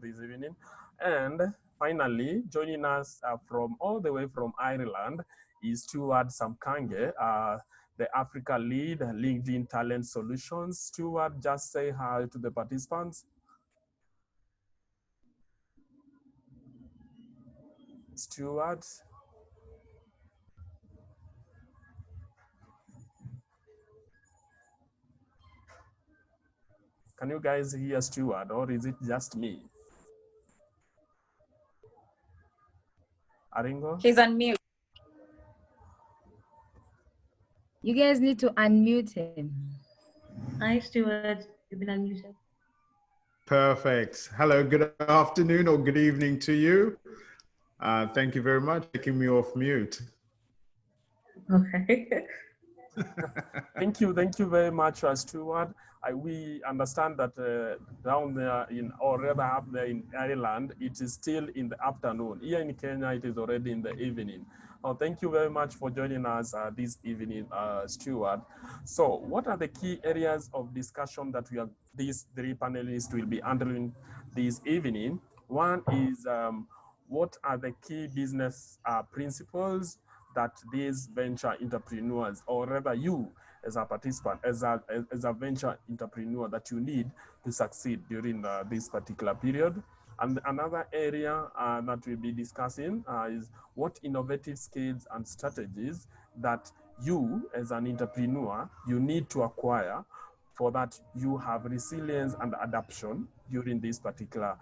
this evening. And finally, joining us from all the way from Ireland is Stuart Samkange, the Africa lead, LinkedIn Talent Solutions. Stuart, just say hi to the participants. Stuart. Can you guys hear Stuart, or is it just me? Aringo? He's on mute. You guys need to unmute him. Hi, Stuart. You've been unmuted. Perfect. Hello, good afternoon or good evening to you. Thank you very much for taking me off mute. Okay. Thank you very much, Stuart. We understand that down there or rather up there in Ireland, it is still in the afternoon. Here in Kenya, it is already in the evening. Thank you very much for joining us this evening, Stuart. So what are the key areas of discussion that these three panelists will be handling this evening? One is what are the key business principles that these venture entrepreneurs, or rather you as a participant, as a venture entrepreneur, that you need to succeed during this particular period. And another area that we'll be discussing is what innovative skills and strategies that you as an entrepreneur, you need to acquire for that you have resilience and adaptation during this particular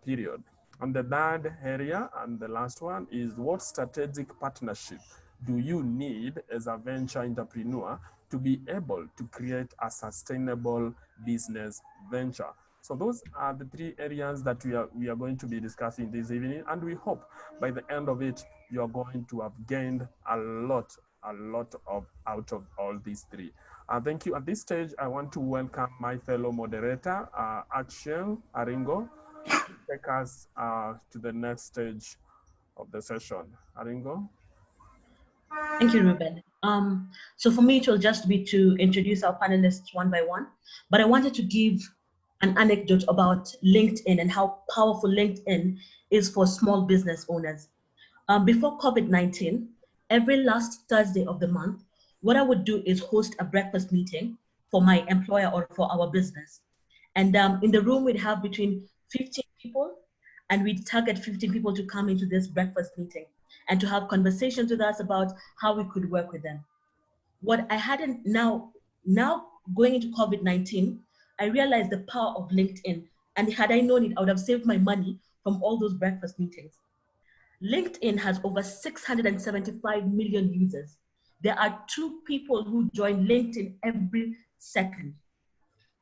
period. And the third area and the last one is what strategic partnership do you need as a venture entrepreneur to be able to create a sustainable business venture? So those are the three areas that we are going to be discussing this evening, and we hope by the end of it, you are going to have gained a lot out of all these three. Thank you. At this stage, I want to welcome my fellow moderator, Akshen Aringo, to take us to the next stage of the session. Aringo? Thank you, Ruben. So for me, it will just be to introduce our panelists one by one, but I wanted to give an anecdote about LinkedIn and how powerful LinkedIn is for small business owners. Before COVID-19, every last Thursday of the month, what I would do is host a breakfast meeting for my employer or for our business. And in the room, we'd have between 15 people, and we'd target 15 people to come into this breakfast meeting and to have conversations with us about how we could work with them. What I hadn't now going into COVID-19, I realized the power of LinkedIn. And had I known it, I would have saved my money from all those breakfast meetings. LinkedIn has over 675 million users. There are 2 people who join LinkedIn every second.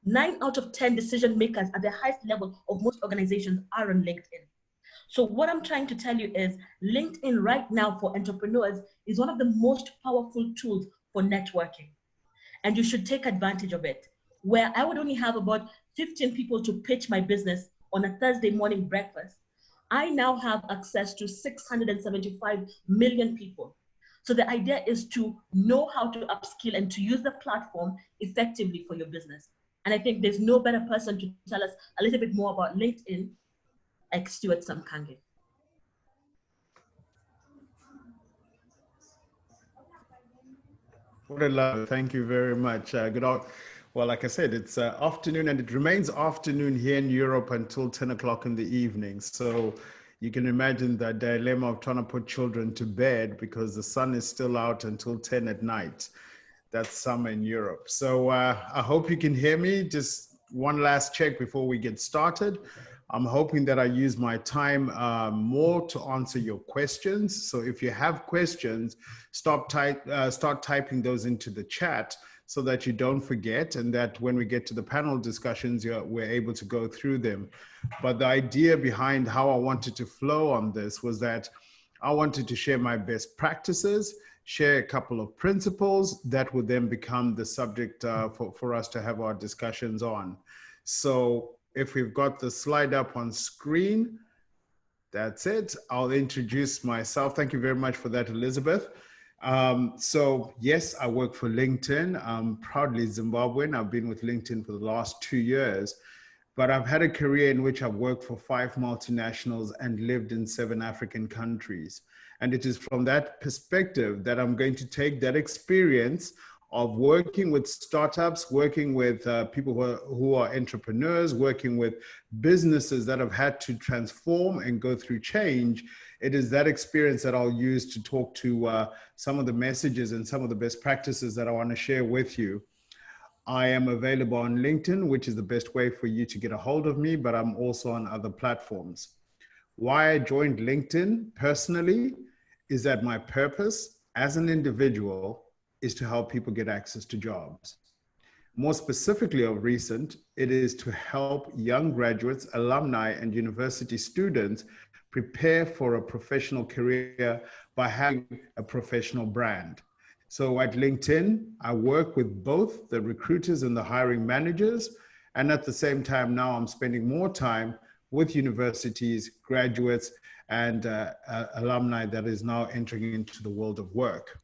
9 out of 10 decision makers at the highest level of most organizations are on LinkedIn. So what I'm trying to tell you is LinkedIn right now for entrepreneurs is one of the most powerful tools for networking. And you should take advantage of it. Where I would only have about 15 people to pitch my business on a Thursday morning breakfast, I now have access to 675 million people. So the idea is to know how to upskill and to use the platform effectively for your business. And I think there's no better person to tell us a little bit more about LinkedIn like Stuart Samkange. What a love. Thank you very much. Well, like I said, it's afternoon, and it remains afternoon here in Europe until 10 o'clock in the evening. So you can imagine the dilemma of trying to put children to bed because the sun is still out until 10 at night. That's summer in Europe. So I hope you can hear me. Just one last check before we get started. I'm hoping that I use my time more to answer your questions. So if you have questions, start typing those into the chat so that you don't forget, and that when we get to the panel discussions, we're able to go through them. But the idea behind how I wanted to flow on this was that I wanted to share my best practices, share a couple of principles that would then become the subject for us to have our discussions on. So if we've got the slide up on screen, that's it. I'll introduce myself. Thank you very much for that, Elizabeth. So yes, I work for LinkedIn. I'm proudly Zimbabwean. I've been with LinkedIn for the last 2 years. but I've had a career in which I've worked for 5 multinationals and lived in 7 African countries. And it is from that perspective that I'm going to take that experience of working with startups, working with people who are entrepreneurs, working with businesses that have had to transform and go through change. It is that experience that I'll use to talk to some of the messages and some of the best practices that I want to share with you. I am available on LinkedIn, which is the best way for you to get a hold of me, but I'm also on other platforms. Why I joined LinkedIn personally is that my purpose as an individual is to help people get access to jobs. More specifically of recent, it is to help young graduates, alumni, and university students prepare for a professional career by having a professional brand. So at LinkedIn, I work with both the recruiters and the hiring managers. And at the same time, now I'm spending more time with universities, graduates, and alumni that is now entering into the world of work.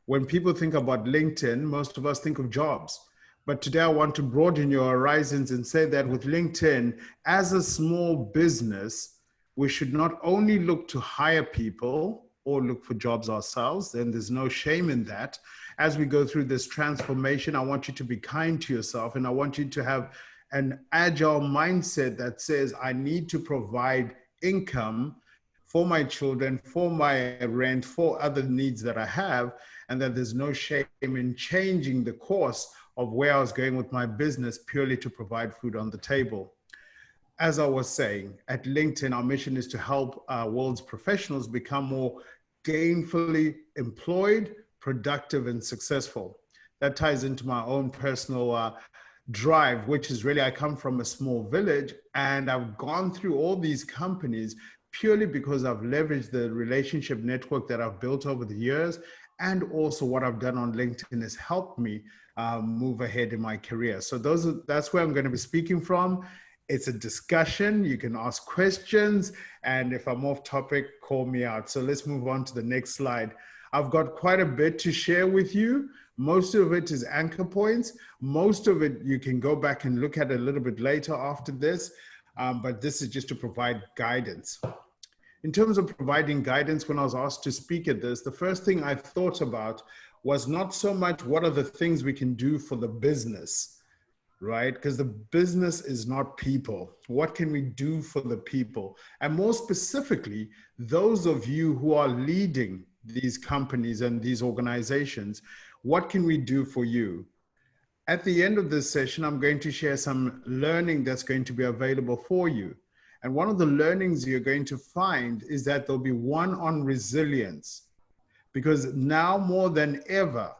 When people think about LinkedIn, most of us think of jobs. But today I want to broaden your horizons and say that with LinkedIn, as a small business, we should not only look to hire people or look for jobs ourselves, then there's no shame in that. As we go through this transformation, I want you to be kind to yourself, and I want you to have an agile mindset that says, I need to provide income for my children, for my rent, for other needs that I have, and that there's no shame in changing the course of where I was going with my business purely to provide food on the table. As I was saying, at LinkedIn, our mission is to help our world's professionals become more gainfully employed, productive, and successful. That ties into my own personal drive, which is really, I come from a small village, and I've gone through all these companies purely because I've leveraged the relationship network that I've built over the years. And also what I've done on LinkedIn has helped me move ahead in my career. So that's where I'm going to be speaking from. It's a discussion. You can ask questions. And if I'm off topic, call me out. So let's move on to the next slide. I've got quite a bit to share with you. Most of it is anchor points. Most of it you can go back and look at a little bit later after this. But this is just to provide guidance. In terms of providing guidance, when I was asked to speak at this, the first thing I thought about was not so much what are the things we can do for the business, right? Because the business is not people. What can we do for the people? And more specifically, those of you who are leading these companies and these organizations, what can we do for you? At the end of this session, I'm going to share some learning that's going to be available for you. And one of the learnings you're going to find is that there'll be one on resilience, because now more than ever,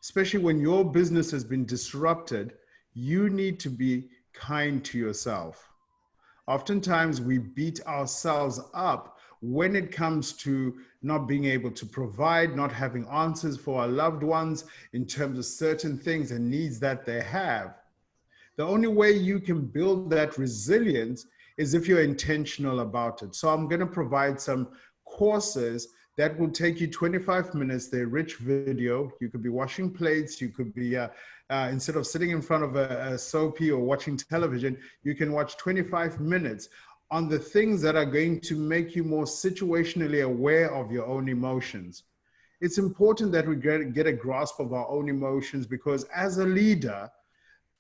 especially when your business has been disrupted, you need to be kind to yourself. Oftentimes we beat ourselves up when it comes to not being able to provide, not having answers for our loved ones in terms of certain things and needs that they have. The only way you can build that resilience is if you're intentional about it. So I'm going to provide some courses that will take you 25 minutes. They're rich video. You could be washing plates. You could be, instead of sitting in front of a soapy or watching television, you can watch 25 minutes on the things that are going to make you more situationally aware of your own emotions. It's important that we get a grasp of our own emotions, because as a leader,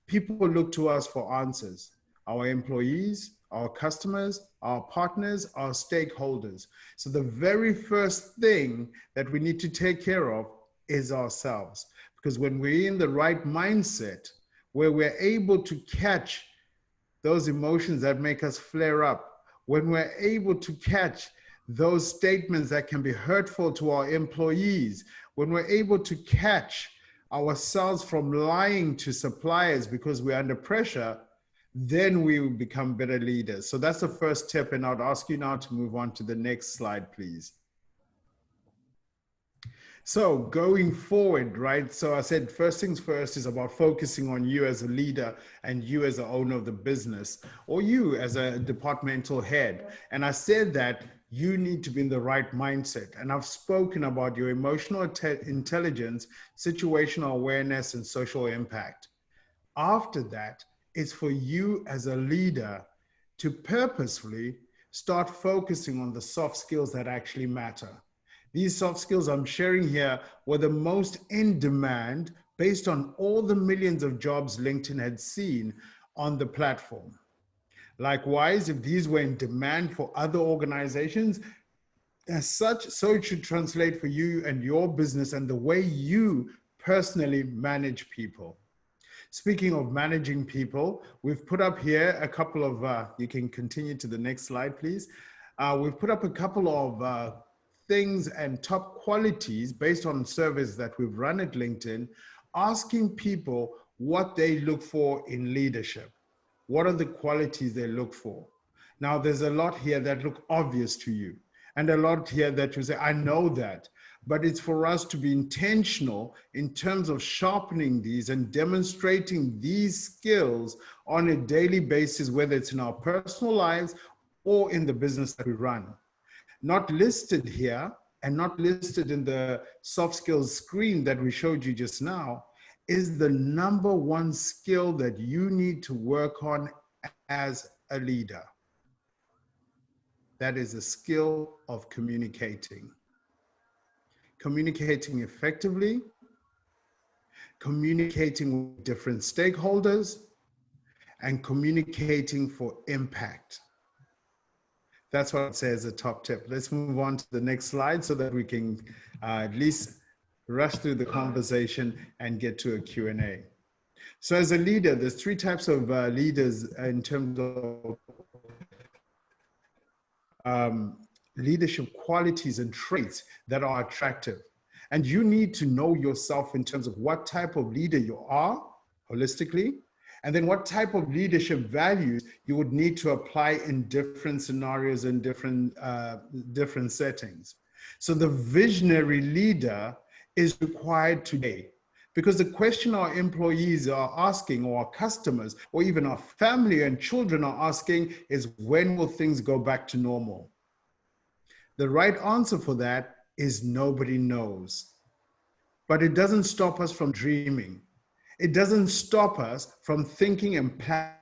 people look to us for answers. Our employees, our customers, our partners, our stakeholders. So the very first thing that we need to take care of is ourselves. Because when we're in the right mindset, where we're able to catch those emotions that make us flare up, when we're able to catch those statements that can be hurtful to our employees, when we're able to catch ourselves from lying to suppliers because we're under pressure, then we will become better leaders. So that's the first step, and I'd ask you now to move on to the next slide, please. So going forward, right? So I said, first things first is about focusing on you as a leader and you as the owner of the business, or you as a departmental head. And I said that you need to be in the right mindset. And I've spoken about your emotional intelligence, situational awareness, and social impact. After that, is for you as a leader to purposefully start focusing on the soft skills that actually matter. These soft skills I'm sharing here were the most in demand based on all the millions of jobs LinkedIn had seen on the platform. Likewise, if these were in demand for other organizations, as such, so it should translate for you and your business and the way you personally manage people. Speaking of managing people, we've put up here a couple of, you can continue to the next slide, please. We've put up a couple of things and top qualities based on surveys that we've run at LinkedIn, asking people what they look for in leadership. What are the qualities they look for? Now, there's a lot here that look obvious to you, and a lot here that you say, I know that, but it's for us to be intentional in terms of sharpening these and demonstrating these skills on a daily basis, whether it's in our personal lives or in the business that we run. Not listed here and not listed in the soft skills screen that we showed you just now is the number one skill that you need to work on as a leader. That is the skill of communicating. Communicating effectively, communicating with different stakeholders, and communicating for impact. That's what I'd say as a top tip. Let's move on to the next slide so that we can at least rush through the conversation and get to a Q&A. So as a leader, there's three types of leaders in terms of leadership qualities and traits that are attractive. And you need to know yourself in terms of what type of leader you are holistically, and then what type of leadership values you would need to apply in different scenarios and different settings. So the visionary leader is required today, because the question our employees are asking, or our customers, or even our family and children are asking is, when will things go back to normal? The right answer for that is nobody knows. But it doesn't stop us from dreaming. It doesn't stop us from thinking and planning.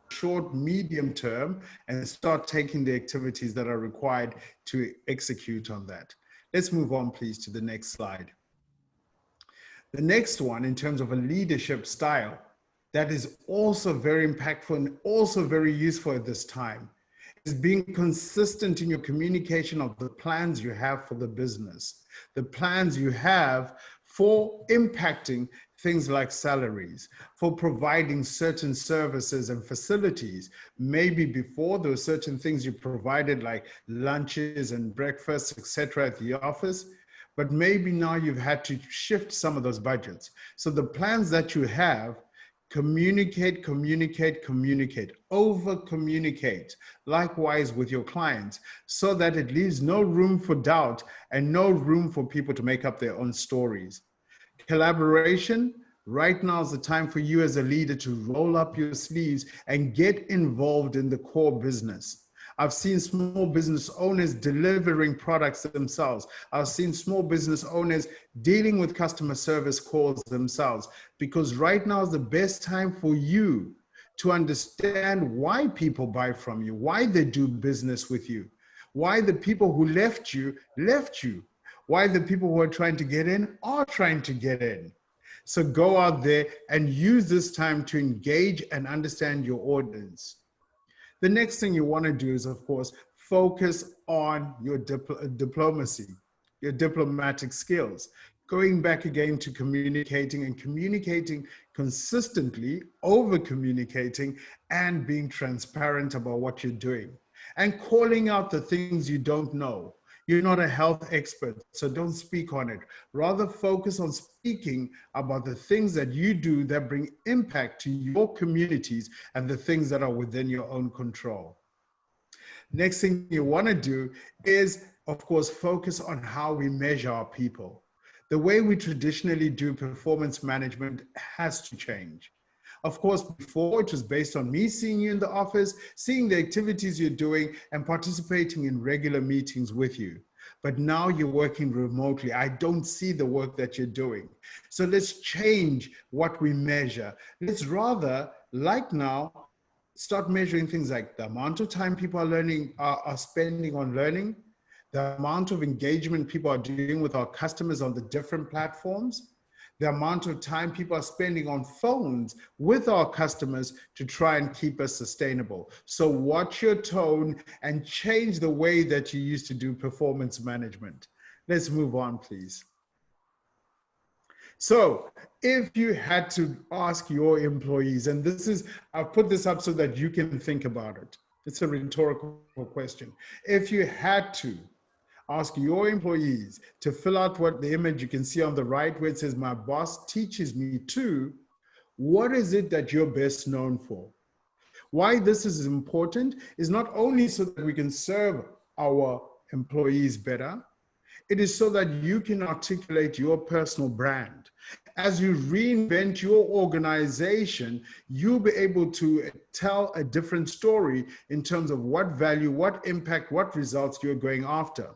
Short, medium term, and start taking the activities that are required to execute on that. Let's move on, please, to the next slide. The next one, in terms of a leadership style, that is also very impactful and also very useful at this time, is being consistent in your communication of the plans you have for the business, the plans you have for impacting things like salaries, for providing certain services and facilities. Maybe before there were certain things you provided like lunches and breakfasts, etc. at the office, but maybe now you've had to shift some of those budgets. So the plans that you have, communicate, communicate, communicate, over communicate, likewise with your clients, so that it leaves no room for doubt and no room for people to make up their own stories. Collaboration, right now is the time for you as a leader to roll up your sleeves and get involved in the core business. I've seen small business owners delivering products themselves. I've seen small business owners dealing with customer service calls themselves, because right now is the best time for you to understand why people buy from you, why they do business with you, why the people who left you, why the people who are trying to get in are trying to get in. So go out there and use this time to engage and understand your audience. The next thing you want to do is, of course, focus on your diplomacy, your diplomatic skills. Going back again to communicating and communicating consistently, over communicating, and being transparent about what you're doing, and calling out the things you don't know. You're not a health expert, so don't speak on it. Rather focus on speaking about the things that you do that bring impact to your communities and the things that are within your own control. Next thing you want to do is, of course, focus on how we measure our people. The way we traditionally do performance management has to change. Of course, before it was based on me seeing you in the office, seeing the activities you're doing, and participating in regular meetings with you. But now you're working remotely. I don't see the work that you're doing. So let's change what we measure. Let's rather, like now, start measuring things like the amount of time people are learning, are spending on learning, the amount of engagement people are doing with our customers on the different platforms, the amount of time people are spending on phones with our customers to try and keep us sustainable. So watch your tone and change the way that you used to do performance management. Let's move on, please. So if you had to ask your employees, and this is, I've put this up so that you can think about it. It's a rhetorical question. If you had to ask your employees to fill out what the image you can see on the right where it says, my boss teaches me to, what is it that you're best known for? Why this is important is not only so that we can serve our employees better, it is so that you can articulate your personal brand. As you reinvent your organization, you'll be able to tell a different story in terms of what value, what impact, what results you're going after.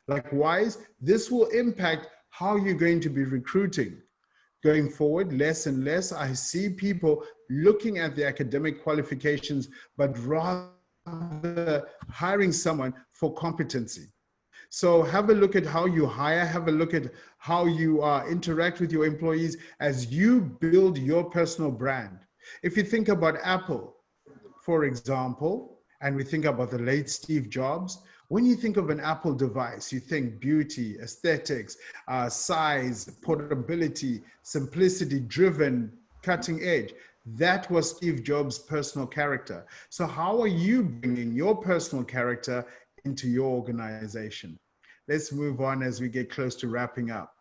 Likewise, this will impact how you're going to be recruiting. Going forward, less and less, I see people looking at the academic qualifications, but rather hiring someone for competency. So have a look at how you hire, have a look at how you interact with your employees as you build your personal brand. If you think about Apple, for example, and we think about the late Steve Jobs, when you think of an Apple device, you think beauty, aesthetics, size, portability, simplicity, driven, cutting edge. That was Steve Jobs' personal character. So how are you bringing your personal character into your organization? Let's move on as we get close to wrapping up.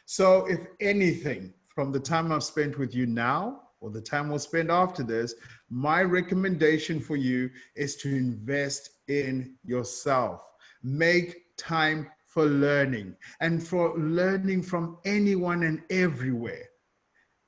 So if anything, from the time I've spent with you now, or the time we'll spend after this, my recommendation for you is to invest in yourself. Make time for learning, and for learning from anyone and everywhere.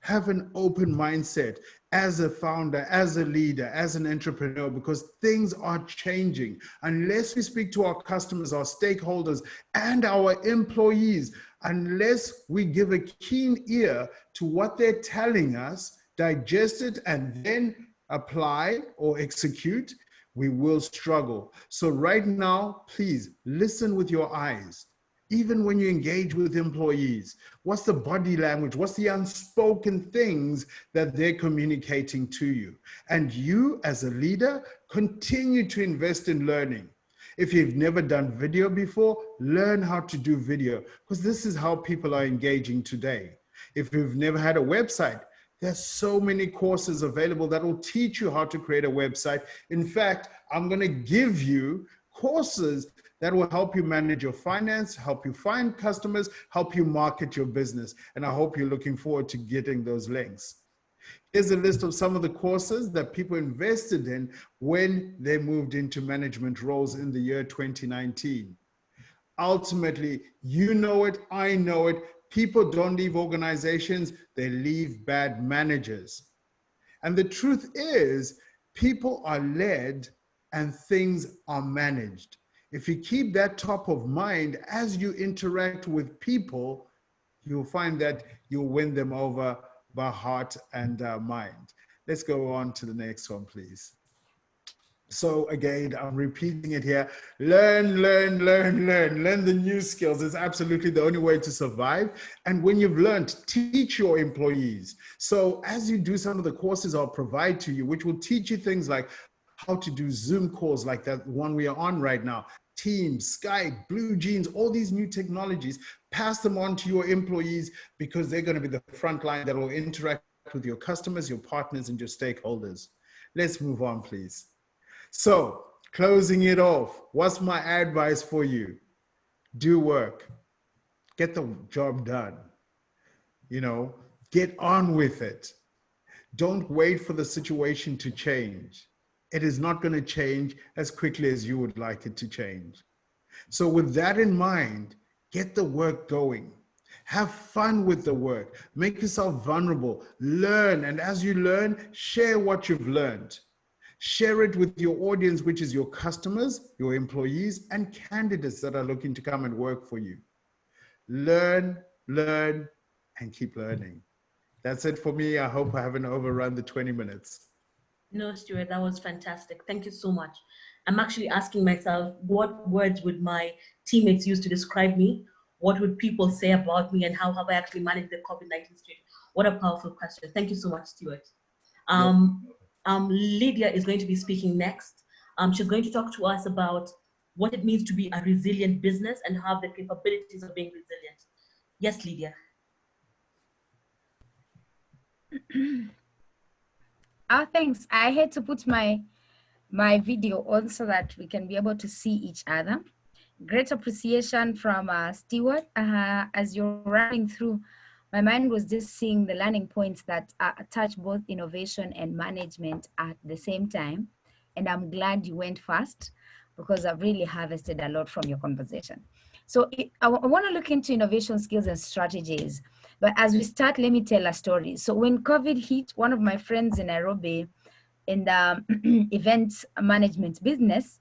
Have an open mindset as a founder, as a leader, as an entrepreneur, because things are changing. Unless we speak to our customers, our stakeholders, and our employees, unless we give a keen ear to what they're telling us, digest it, and then apply or execute, we will struggle. So right now, please listen with your eyes. Even when you engage with employees, what's the body language? What's the unspoken things that they're communicating to you? And you, as a leader, continue to invest in learning. If you've never done video before, learn how to do video, because this is how people are engaging today. If you've never had a website, there's so many courses available that will teach you how to create a website. In fact, I'm going to give you courses that will help you manage your finance, help you find customers, help you market your business. And I hope you're looking forward to getting those links. Here's a list of some of the courses that people invested in when they moved into management roles in the year 2019. Ultimately, you know it, I know it. People don't leave organizations, they leave bad managers. And the truth is, people are led and things are managed. If you keep that top of mind as you interact with people, you'll find that you'll win them over by heart and mind. Let's go on to the next one, please. So again, I'm repeating it here. Learn the new skills. It's absolutely the only way to survive. And when you've learned, teach your employees. So as you do some of the courses I'll provide to you, which will teach you things like how to do Zoom calls like that one we are on right now, Teams, Skype, Blue Jeans, all these new technologies, pass them on to your employees, because they're going to be the front line that will interact with your customers, your partners, and your stakeholders. Let's move on, please. So, closing it off, what's my advice for you? Do work. Get the job done. You know, get on with it. Don't wait for the situation to change. It is not going to change as quickly as you would like it to change. So with that in mind, get the work going. Have fun with the work. Make yourself vulnerable. Learn. And as you learn, share what you've learned. Share it with your audience, which is your customers, your employees, and candidates that are looking to come and work for you. Learn, learn, and keep learning. That's it for me. I hope I haven't overrun the 20 minutes. No, Stuart, that was fantastic. Thank you so much. I'm actually asking myself, what words would my teammates use to describe me? What would people say about me? And how have I actually managed the COVID-19 situation? What a powerful question. Thank you so much, Stuart. Lydia is going to be speaking next. She's going to talk to us about what it means to be a resilient business and have the capabilities of being resilient. Yes, Lydia. Oh, thanks. I had to put my video on so that we can be able to see each other. Great appreciation from Stewart. As you're running through, my mind was just seeing the learning points that touch both innovation and management at the same time. And I'm glad you went fast because I've really harvested a lot from your conversation. So I want to look into innovation skills and strategies. But as we start, let me tell a story. So when COVID hit, one of my friends in Nairobi in the event management business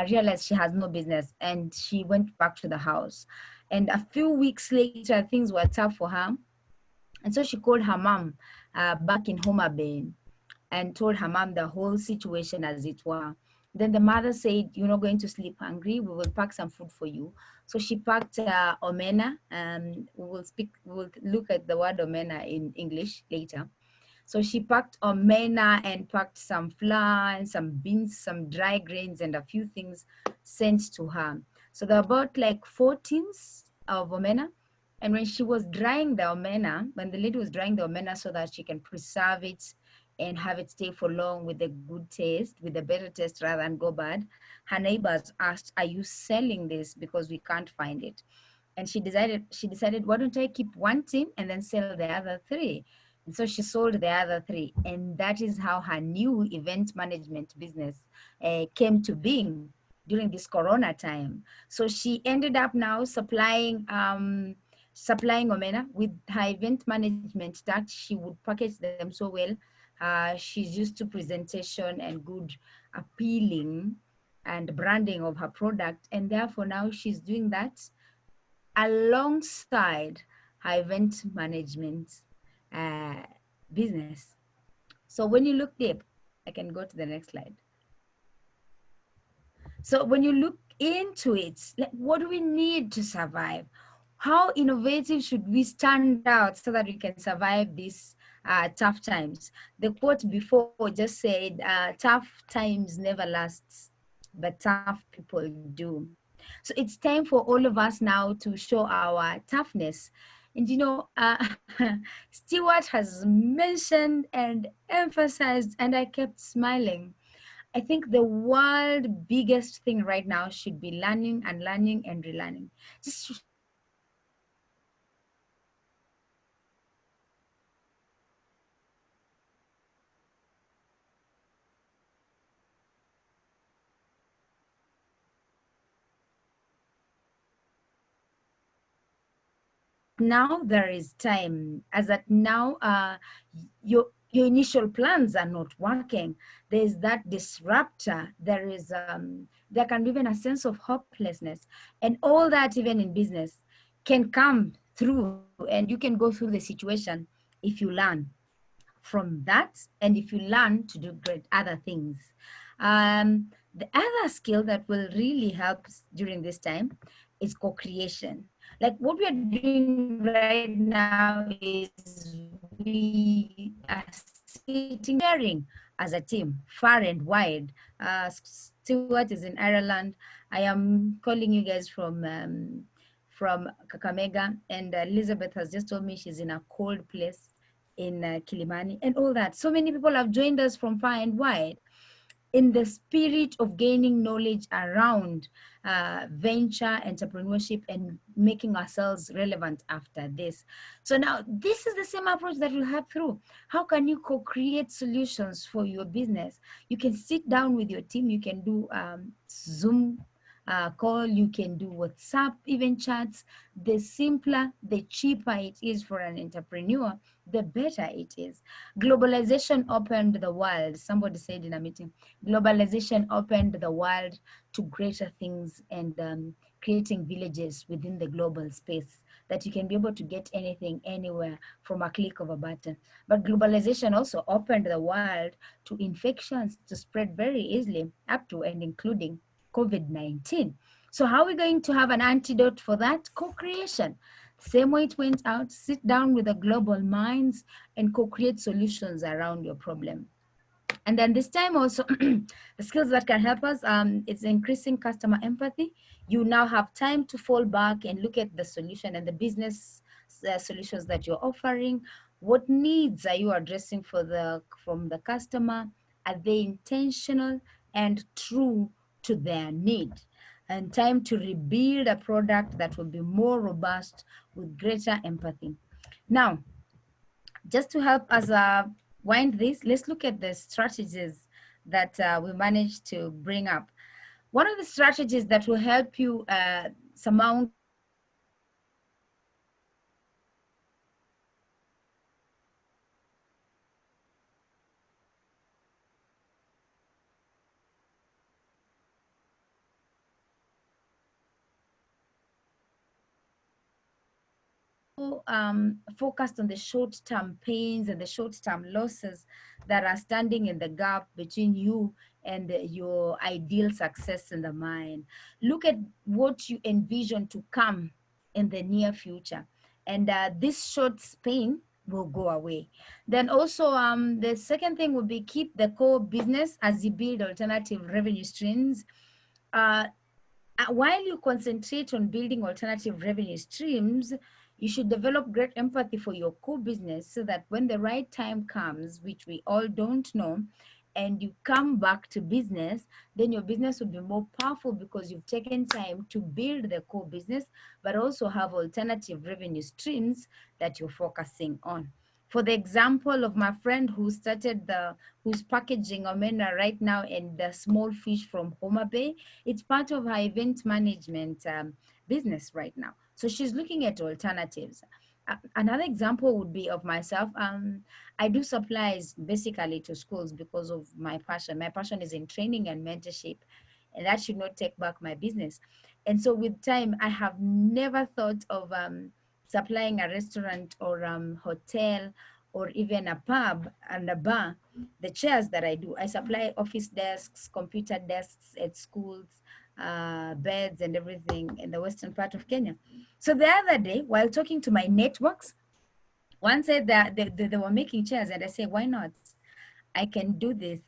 realized she has no business, and she went back to the house. And a few weeks later, things were tough for her. And so she called her mom back in Homa Bay and told her mom the whole situation as it were. Then the mother said, "You're not going to sleep hungry. We will pack some food for you." So she packed omena. We will look at the word omena in English later. So she packed omena and packed some flour and some beans, some dry grains, and a few things sent to her. So there were about like 4 tins of omena. And when she was drying the omena, when the lady was drying the omena so that she can preserve it and have it stay for long with a good taste, with a better taste rather than go bad, her neighbors asked, "Are you selling this? Because we can't find it." And she decided, why don't I keep 1 tin and then sell the other 3? And so she sold the other 3. And that is how her new event management business came to being during this Corona time. So she ended up now supplying omena with her event management that she would package them so well. She's used to presentation and good appealing and branding of her product. And therefore now she's doing that alongside her event management business. So when you look deep, I can go to the next slide. So when you look into it, like, what do we need to survive? How innovative should we stand out so that we can survive these tough times? The quote before just said, tough times never lasts, but tough people do. So it's time for all of us now to show our toughness. And you know, Stewart has mentioned and emphasized, and I kept smiling. I think the world biggest thing right now should be learning and learning and relearning. Just now there is time. As at now, your initial plans are not working. There's that disruptor. There can be even a sense of hopelessness, and all that even in business can come through, and you can go through the situation if you learn from that, and if you learn to do great other things. The other skill that will really help during this time is co-creation. Like what we are doing right now is we are sitting sharing as a team far and wide. Stuart is in Ireland. I am calling you guys from Kakamega, and Elizabeth has just told me she's in a cold place in Kilimani and all that. So many people have joined us from far and wide in the spirit of gaining knowledge around venture entrepreneurship and making ourselves relevant after this. So now this is the same approach that we'll have through. How can you co-create solutions for your business? You can sit down with your team. You can do Zoom call, you can do WhatsApp, even chats. The simpler, the cheaper it is for an entrepreneur, the better it is. Globalization opened the world. Somebody said in a meeting, globalization opened the world to greater things, and creating villages within the global space, that you can be able to get anything anywhere from a click of a button. But globalization also opened the world to infections to spread very easily, up to and including COVID-19. So how are we going to have an antidote for that? Co-creation. Same way it went out, sit down with the global minds and co-create solutions around your problem. And then this time also, the skills that can help us, it's increasing customer empathy. You now have time to fall back and look at the solution and the business solutions that you're offering. What needs are you addressing from the customer? Are they intentional and true to their need? And time to rebuild a product that will be more robust with greater empathy. Now, just to help us wind this, let's look at the strategies that we managed to bring up. One of the strategies that will help you surmount focused on the short-term pains and the short-term losses that are standing in the gap between you and your ideal success in the mind. Look at what you envision to come in the near future, and this short pain will go away. Then also the second thing would be keep the core business as you build alternative revenue streams. While you concentrate on building alternative revenue streams, you should develop great empathy for your core business so that when the right time comes, which we all don't know, and you come back to business, then your business will be more powerful because you've taken time to build the core business, but also have alternative revenue streams that you're focusing on. For the example of my friend who's packaging omena right now and the small fish from Homa Bay, it's part of her event management business right now. So she's looking at alternatives. Another example would be of myself. I do supplies basically to schools because of my passion. My passion is in training and mentorship, and that should not take back my business. And so with time, I have never thought of supplying a restaurant or hotel or even a pub and a bar. The chairs that I do, I supply office desks, computer desks at schools, beds and everything in the western part of Kenya. So the other day, while talking to my networks, one said that they were making chairs, and I said, why not? I can do this.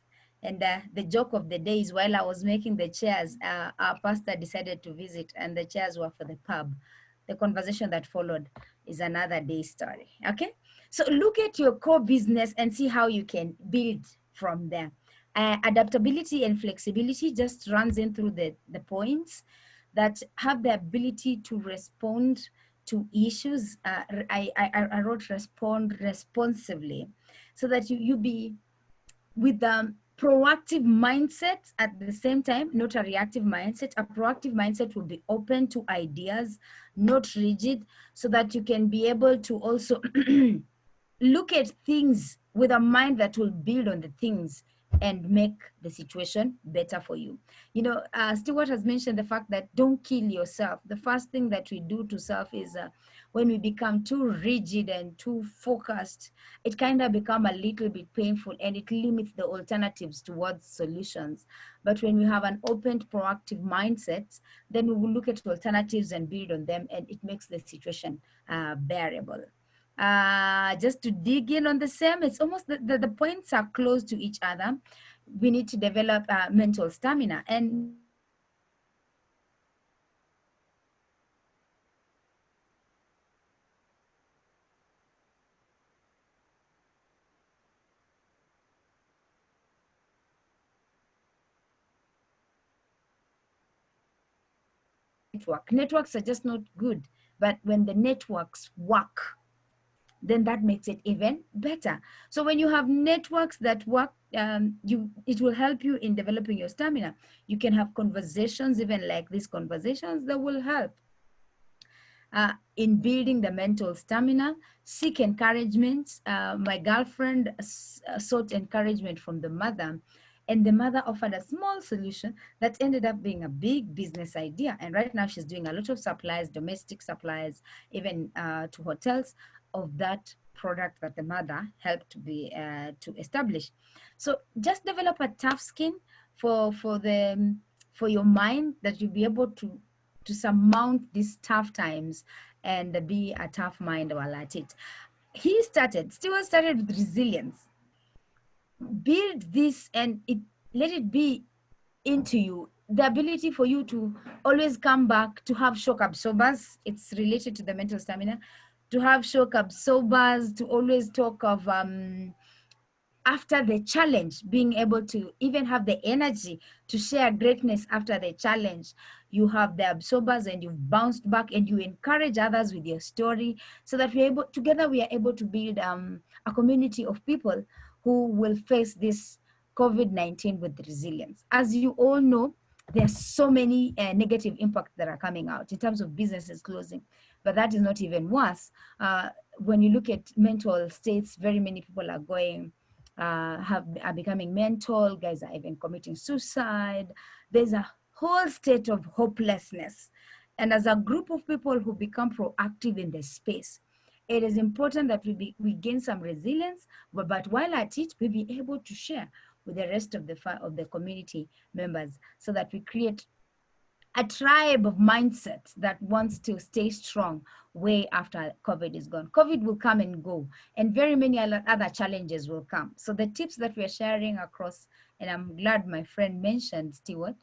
And the joke of the day is while I was making the chairs, our pastor decided to visit, and the chairs were for the pub. The conversation that followed is another day's story. Okay, so look at your core business and see how you can build from there. Adaptability and flexibility just runs in through the points that have the ability to respond to issues. I wrote respond responsively, so that you be with a proactive mindset at the same time, not a reactive mindset. A proactive mindset will be open to ideas, not rigid, so that you can be able to also look at things with a mind that will build on the things and make the situation better for you. You know, Stewart has mentioned the fact that don't kill yourself. The first thing that we do to self is when we become too rigid and too focused, it kind of become a little bit painful and it limits the alternatives towards solutions. But when we have an open, proactive mindset, then we will look at alternatives and build on them, and it makes the situation bearable. Just to dig in on the same, it's almost the points are close to each other. We need to develop mental stamina, and networks are just not good, but when the networks work, then that makes it even better. So when you have networks that work, it will help you in developing your stamina. You can have conversations, even like these conversations, that will help in building the mental stamina. Seek encouragement. My girlfriend sought encouragement from the mother, and the mother offered a small solution that ended up being a big business idea. And right now she's doing a lot of supplies, domestic supplies, even to hotels, of that product that the mother helped to establish. So just develop a tough skin for your mind, that you'll be able to surmount these tough times and be a tough mind while at it. Stewart started with resilience. Build this and let it be into you. The ability for you to always come back, to have shock absorbers. It's related to the mental stamina. To have shock absorbers, to always talk of after the challenge, being able to even have the energy to share greatness after the challenge. You have the absorbers and you've bounced back, and you encourage others with your story, so that together we are able to build a community of people who will face this COVID-19 with resilience. As you all know, there's so many negative impacts that are coming out in terms of businesses closing, but that is not even worse. When you look at mental states, very many people are are becoming mental. Guys are even committing suicide. There's a whole state of hopelessness. And as a group of people who become proactive in this space, it is important that we gain some resilience, but while at it, we be able to share with the rest of the community members, so that we create a tribe of mindset that wants to stay strong way after COVID is gone. COVID will come and go, and very many other challenges will come. So the tips that we're sharing across, and I'm glad my friend mentioned Stewart,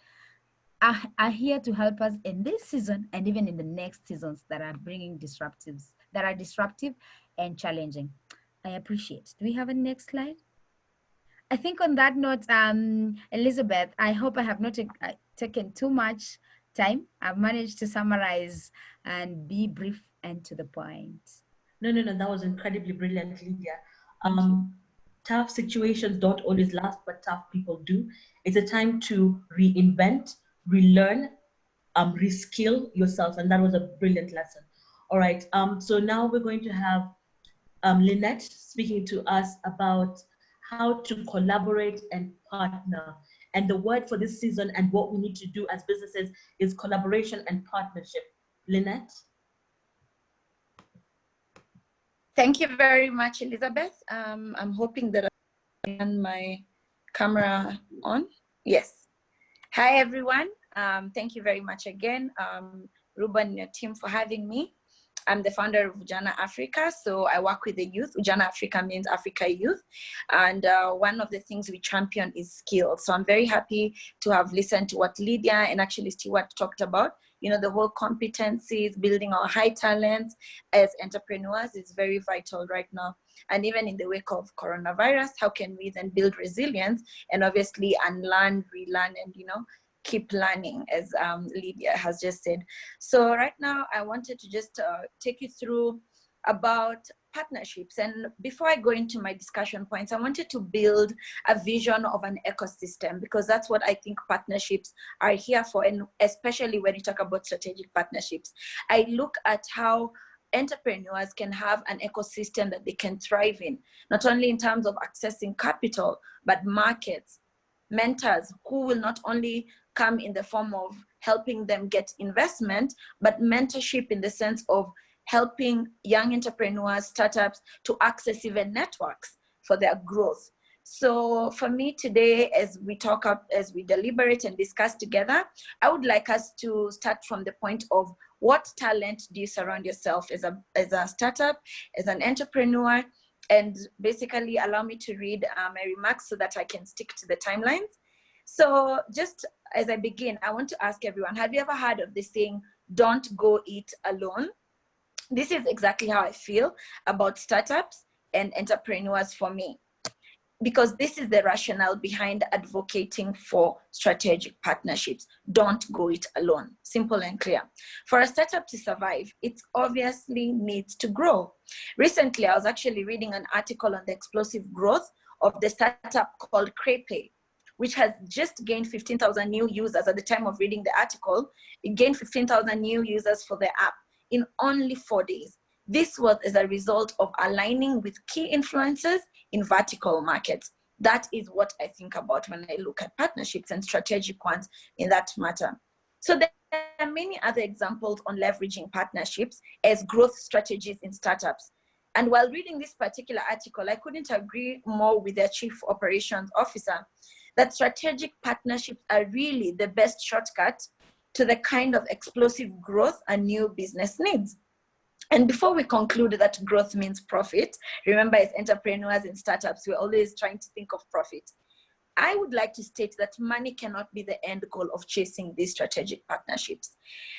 are here to help us in this season and even in the next seasons that are bringing disruptive and challenging. I appreciate. Do we have a next slide? I think on that note, Elizabeth, I hope I have not taken too much time. I've managed to summarize and be brief and to the point. No, that was incredibly brilliant, Lydia. Tough situations don't always last, but tough people do. It's a time to reinvent, relearn, reskill yourself, and that was a brilliant lesson. All right, so now we're going to have Lynette speaking to us about how to collaborate and partner. And the word for this season and what we need to do as businesses is collaboration and partnership. Lynette? Thank you very much, Elizabeth. I'm hoping that I can my camera on. Yes. Hi, everyone. Thank you very much again, Ruben and your team, for having me. I'm the founder of Ujana Africa, so I work with the youth. Ujana Africa means Africa Youth, and one of the things we champion is skills. So I'm very happy to have listened to what Lydia and actually Stewart talked about. You know, the whole competencies, building our high talents as entrepreneurs is very vital right now. And even in the wake of coronavirus, how can we then build resilience and obviously unlearn, relearn, and, you know, keep learning, as Lydia has just said. So right now I wanted to just take you through about partnerships. And before I go into my discussion points, I wanted to build a vision of an ecosystem, because that's what I think partnerships are here for. And especially when you talk about strategic partnerships, I look at how entrepreneurs can have an ecosystem that they can thrive in, not only in terms of accessing capital, but markets, mentors who will not only come in the form of helping them get investment, but mentorship in the sense of helping young entrepreneurs, startups to access even networks for their growth. So for me today, as we deliberate and discuss together, I would like us to start from the point of what talent do you surround yourself as a startup, as an entrepreneur, and basically allow me to read my remarks so that I can stick to the timelines. So just as I begin, I want to ask everyone, have you ever heard of this saying, don't go it alone? This is exactly how I feel about startups and entrepreneurs for me, because this is the rationale behind advocating for strategic partnerships. Don't go it alone. Simple and clear. For a startup to survive, it obviously needs to grow. Recently, I was actually reading an article on the explosive growth of the startup called Crepe, which has just gained 15,000 new users at the time of reading the article. It gained 15,000 new users for the app in only 4 days. This was as a result of aligning with key influencers in vertical markets. That is what I think about when I look at partnerships and strategic ones in that matter. So there are many other examples on leveraging partnerships as growth strategies in startups. And while reading this particular article, I couldn't agree more with their chief operations officer that strategic partnerships are really the best shortcut to the kind of explosive growth a new business needs. And before we conclude that growth means profit, remember as entrepreneurs and startups, we're always trying to think of profit. I would like to state that money cannot be the end goal of chasing these strategic partnerships.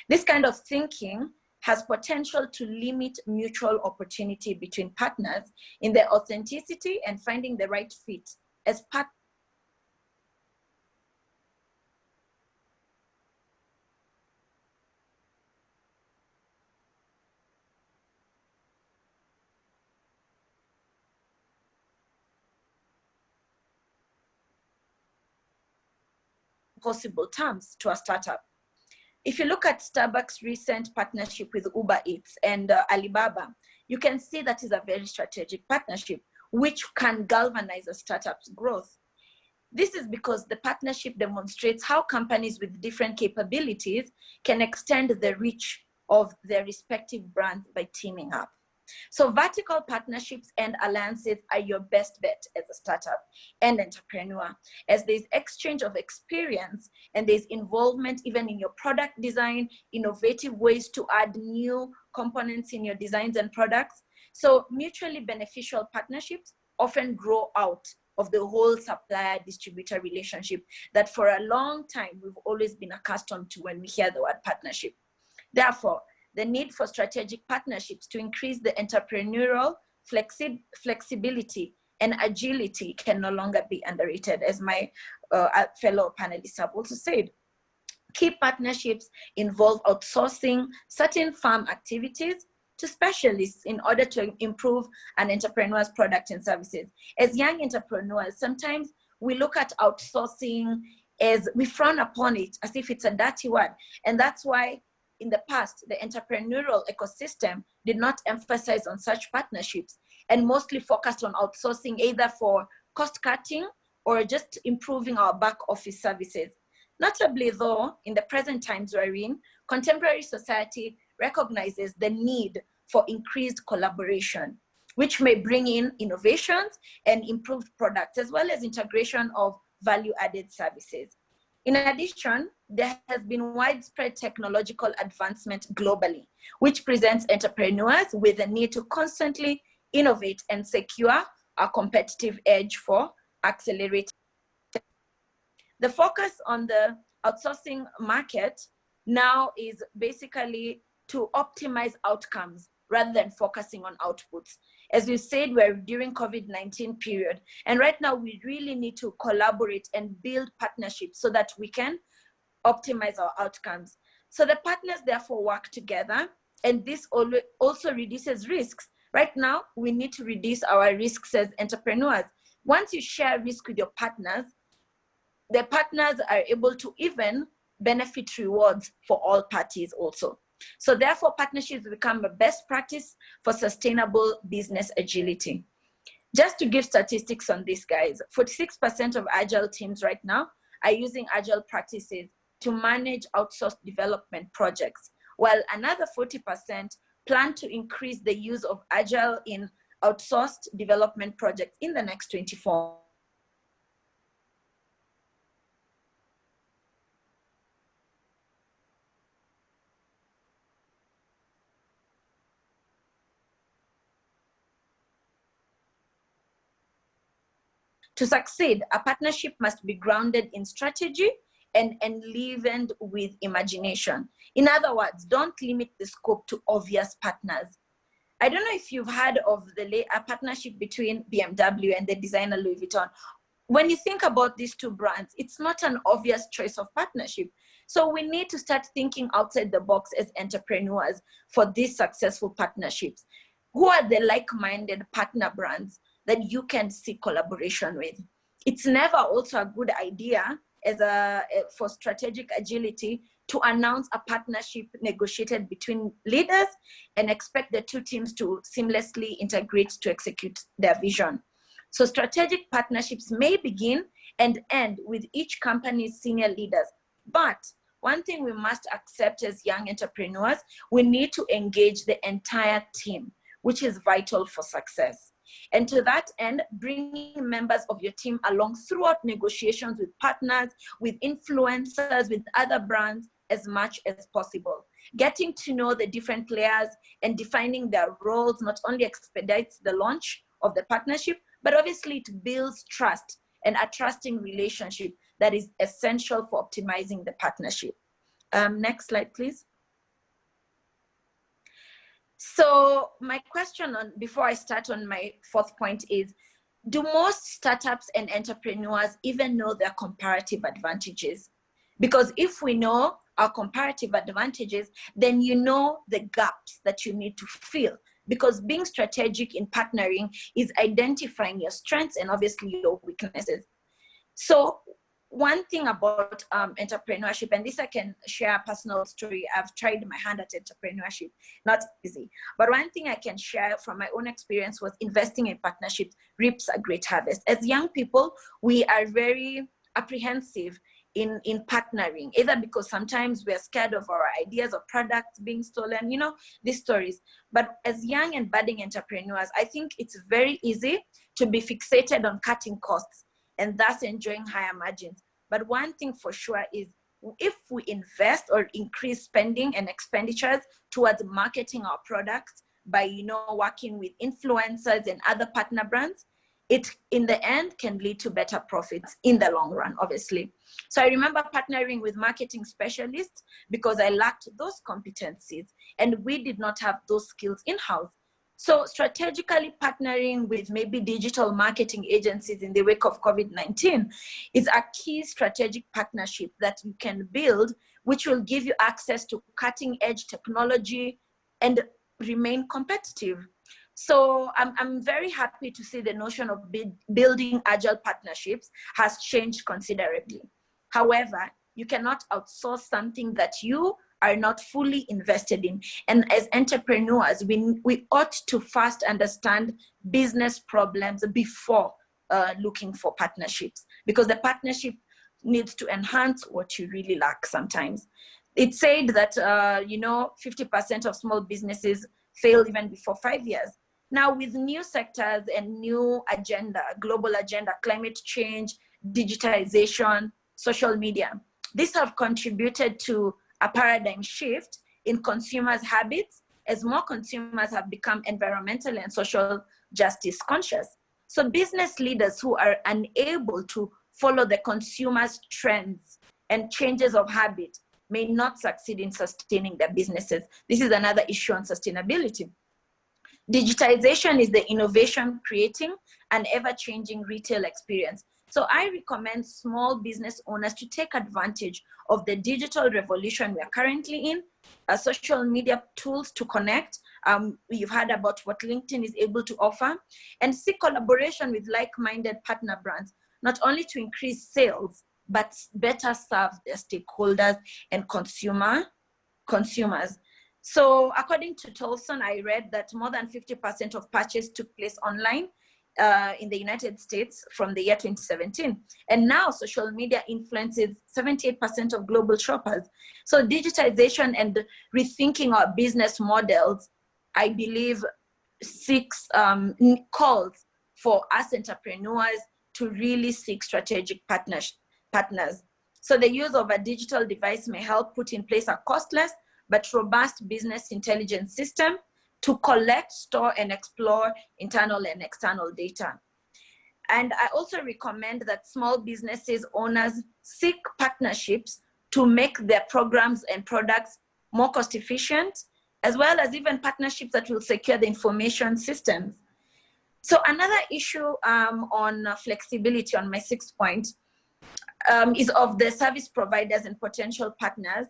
This kind of thinking has potential to limit mutual opportunity between partners in their authenticity and finding the right fit as part possible terms to a startup. If you look at Starbucks' recent partnership with Uber Eats and Alibaba, you can see that is a very strategic partnership, which can galvanize a startup's growth. This is because the partnership demonstrates how companies with different capabilities can extend the reach of their respective brands by teaming up. So vertical partnerships and alliances are your best bet as a startup and entrepreneur, as there's exchange of experience and there's involvement even in your product design, innovative ways to add new components in your designs and products. So mutually beneficial partnerships often grow out of the whole supplier-distributor relationship that for a long time we've always been accustomed to when we hear the word partnership. Therefore, the need for strategic partnerships to increase the entrepreneurial flexibility and agility can no longer be underrated, as my fellow panelists have also said. Key partnerships involve outsourcing certain farm activities to specialists in order to improve an entrepreneur's product and services. As young entrepreneurs, sometimes we look at outsourcing as we frown upon it as if it's a dirty word. And that's why in the past, the entrepreneurial ecosystem did not emphasize on such partnerships and mostly focused on outsourcing either for cost cutting or just improving our back office services. Notably though, in the present times we're in, contemporary society recognizes the need for increased collaboration, which may bring in innovations and improved products, as well as integration of value-added services. In addition, there has been widespread technological advancement globally, which presents entrepreneurs with a need to constantly innovate and secure a competitive edge for accelerating. The focus on the outsourcing market now is basically to optimize outcomes rather than focusing on outputs. As we said, we're during COVID-19 period, and right now we really need to collaborate and build partnerships so that we can optimize our outcomes. So the partners therefore work together, and this also reduces risks. Right now, we need to reduce our risks as entrepreneurs. Once you share risk with your partners, the partners are able to even benefit rewards for all parties also. So therefore, partnerships become a best practice for sustainable business agility. Just to give statistics on this, guys, 46% of agile teams right now are using agile practices to manage outsourced development projects, while another 40% plan to increase the use of agile in outsourced development projects in the next 24 months. To succeed, a partnership must be grounded in strategy and enlivened with imagination. In other words, don't limit the scope to obvious partners. I don't know if you've heard of a partnership between BMW and the designer Louis Vuitton. When you think about these two brands, it's not an obvious choice of partnership. So we need to start thinking outside the box as entrepreneurs for these successful partnerships. Who are the like-minded partner brands that you can seek collaboration with. It's never also a good idea for strategic agility to announce a partnership negotiated between leaders and expect the two teams to seamlessly integrate to execute their vision. So strategic partnerships may begin and end with each company's senior leaders. But one thing we must accept as young entrepreneurs, we need to engage the entire team, which is vital for success. And to that end, bringing members of your team along throughout negotiations with partners, with influencers, with other brands as much as possible. Getting to know the different players and defining their roles not only expedites the launch of the partnership, but obviously it builds trust and a trusting relationship that is essential for optimizing the partnership. Next slide, please. So my question before I start on my fourth point is, do most startups and entrepreneurs even know their comparative advantages? Because if we know our comparative advantages, then you know the gaps that you need to fill. Because being strategic in partnering is identifying your strengths and obviously your weaknesses. So one thing about entrepreneurship, and this I can share a personal story. I've tried my hand at entrepreneurship, not easy. But one thing I can share from my own experience was investing in partnerships reaps a great harvest. As young people, we are very apprehensive in partnering, either because sometimes we're scared of our ideas or products being stolen, you know, these stories. But as young and budding entrepreneurs, I think it's very easy to be fixated on cutting costs and thus enjoying higher margins. But one thing for sure is, if we invest or increase spending and expenditures towards marketing our products by, you know, working with influencers and other partner brands, it in the end can lead to better profits in the long run, obviously. So I remember partnering with marketing specialists because I lacked those competencies and we did not have those skills in-house. So strategically partnering with maybe digital marketing agencies in the wake of COVID-19 is a key strategic partnership that you can build, which will give you access to cutting edge technology and remain competitive. So I'm very happy to see the notion of building agile partnerships has changed considerably. However, you cannot outsource something that you are not fully invested in. And as entrepreneurs, we ought to first understand business problems before looking for partnerships, because the partnership needs to enhance what you really lack sometimes. It's said that, 50% of small businesses fail even before 5 years. Now, with new sectors and new agenda, global agenda, climate change, digitization, social media, these have contributed to a paradigm shift in consumers' habits as more consumers have become environmental and social justice conscious. So business leaders who are unable to follow the consumer's trends and changes of habit may not succeed in sustaining their businesses. This is another issue on sustainability. Digitization is the innovation creating an ever-changing retail experience. So I recommend small business owners to take advantage of the digital revolution we are currently in, social media tools to connect. You've heard about what LinkedIn is able to offer, and seek collaboration with like-minded partner brands, not only to increase sales, but better serve their stakeholders and consumers. So according to Tolson, I read that more than 50% of purchases took place online in the United States from the year 2017. And now social media influences 78% of global shoppers. So digitization and rethinking our business models, I believe, calls for us entrepreneurs to really seek strategic partners. So the use of a digital device may help put in place a costless but robust business intelligence system to collect, store, and explore internal and external data. And I also recommend that small businesses owners seek partnerships to make their programs and products more cost efficient, as well as even partnerships that will secure the information systems. So another issue on flexibility, on my sixth point, is of the service providers and potential partners,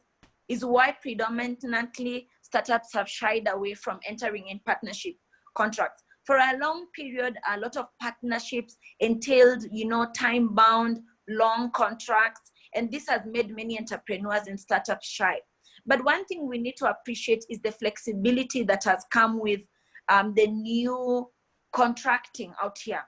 is why predominantly startups have shied away from entering in partnership contracts. For a long period, a lot of partnerships entailed, time-bound, long contracts, and this has made many entrepreneurs and startups shy. But one thing we need to appreciate is the flexibility that has come with the new contracting out here.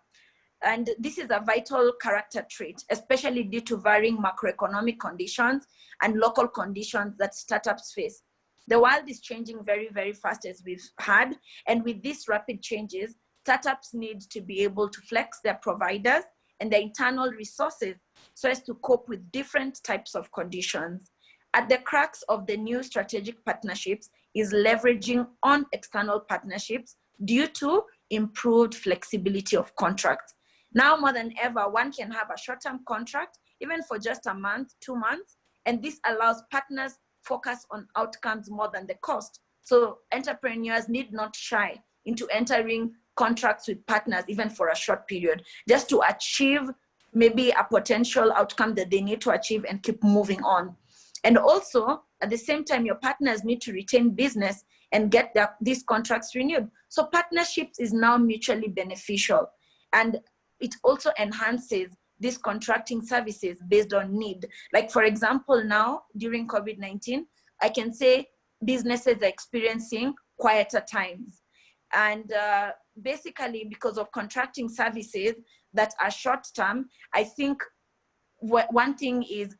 And this is a vital character trait, especially due to varying macroeconomic conditions and local conditions that startups face. The world is changing very, very fast, as we've had. And with these rapid changes, startups need to be able to flex their providers and their internal resources so as to cope with different types of conditions. At the crux of the new strategic partnerships is leveraging on external partnerships due to improved flexibility of contracts. Now more than ever, one can have a short-term contract, even for just a month, 2 months, and this allows partners focus on outcomes more than the cost. So entrepreneurs need not shy into entering contracts with partners, even for a short period, just to achieve maybe a potential outcome that they need to achieve and keep moving on. And also, at the same time, your partners need to retain business and get these contracts renewed. So partnerships is now mutually beneficial. And it also enhances these contracting services based on need. Like, for example, now during COVID-19, I can say businesses are experiencing quieter times. And basically, because of contracting services that are short-term, I think one thing is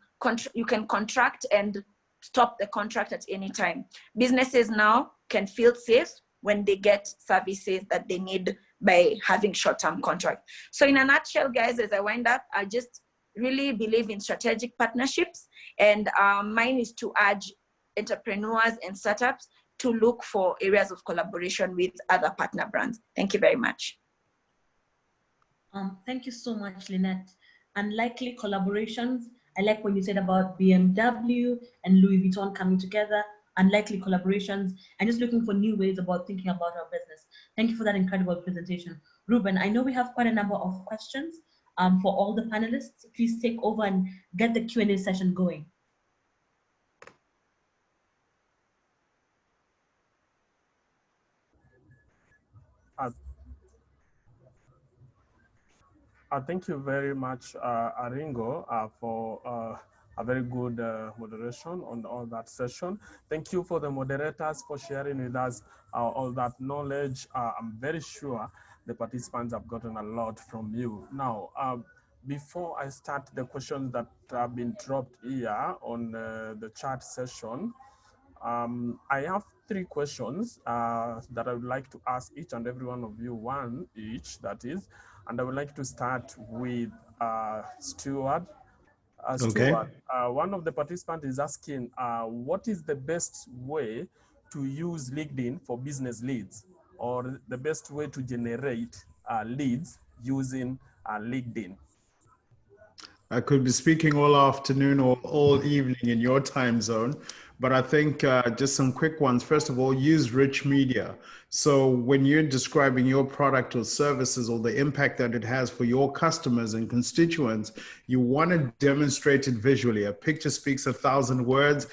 you can contract and stop the contract at any time. Businesses now can feel safe when they get services that they need by having short-term contracts. So in a nutshell, guys, as I wind up, I just really believe in strategic partnerships, and mine is to urge entrepreneurs and startups to look for areas of collaboration with other partner brands. Thank you very much. Thank you so much, Lynette. Unlikely collaborations. I like what you said about BMW and Louis Vuitton coming together. Unlikely collaborations, and just looking for new ways about thinking about our business. Thank you for that incredible presentation. Ruben, I know we have quite a number of questions for all the panelists. Please take over and get the Q&A session going. Thank you very much, Aringo, for a very good moderation on all that session. Thank you for the moderators for sharing with us all that knowledge. I'm very sure the participants have gotten a lot from you. Now, before I start the questions that have been dropped here on the chat session, I have 3 questions that I would like to ask each and every one of you, one each, that is, and I would like to start with Stuart. Stuart, one of the participants is asking, what is the best way to use LinkedIn for business leads, or the best way to generate leads using LinkedIn? I could be speaking all afternoon or all evening in your time zone, but I think just some quick ones. First of all, use rich media. So when you're describing your product or services or the impact that it has for your customers and constituents, you want to demonstrate it visually. A picture speaks 1,000 words.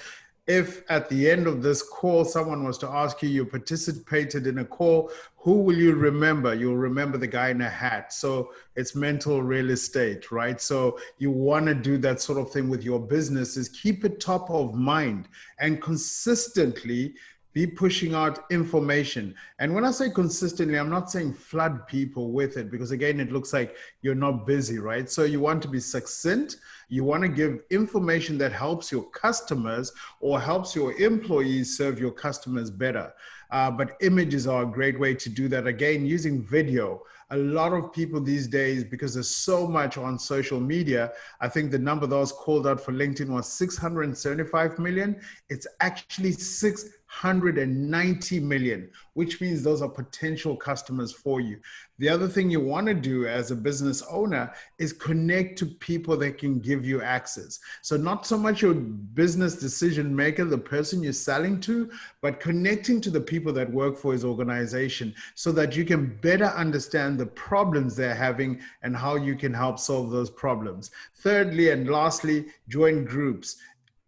If at the end of this call, someone was to ask you, you participated in a call, who will you remember? You'll remember the guy in a hat. So it's mental real estate, right? So you want to do that sort of thing with your business, is keep it top of mind and consistently be pushing out information. And when I say consistently, I'm not saying flood people with it, because again, it looks like you're not busy, right? So you want to be succinct. You want to give information that helps your customers or helps your employees serve your customers better. But images are a great way to do that. Again, using video. A lot of people these days, because there's so much on social media, I think the number that was called out for LinkedIn was 675 million. It's actually 690 million, which means those are potential customers for you. The other thing you want to do as a business owner is connect to people that can give you access. So not so much your business decision maker, the person you're selling to, but connecting to the people that work for his organization so that you can better understand the problems they're having and how you can help solve those problems. Thirdly, and lastly, join groups.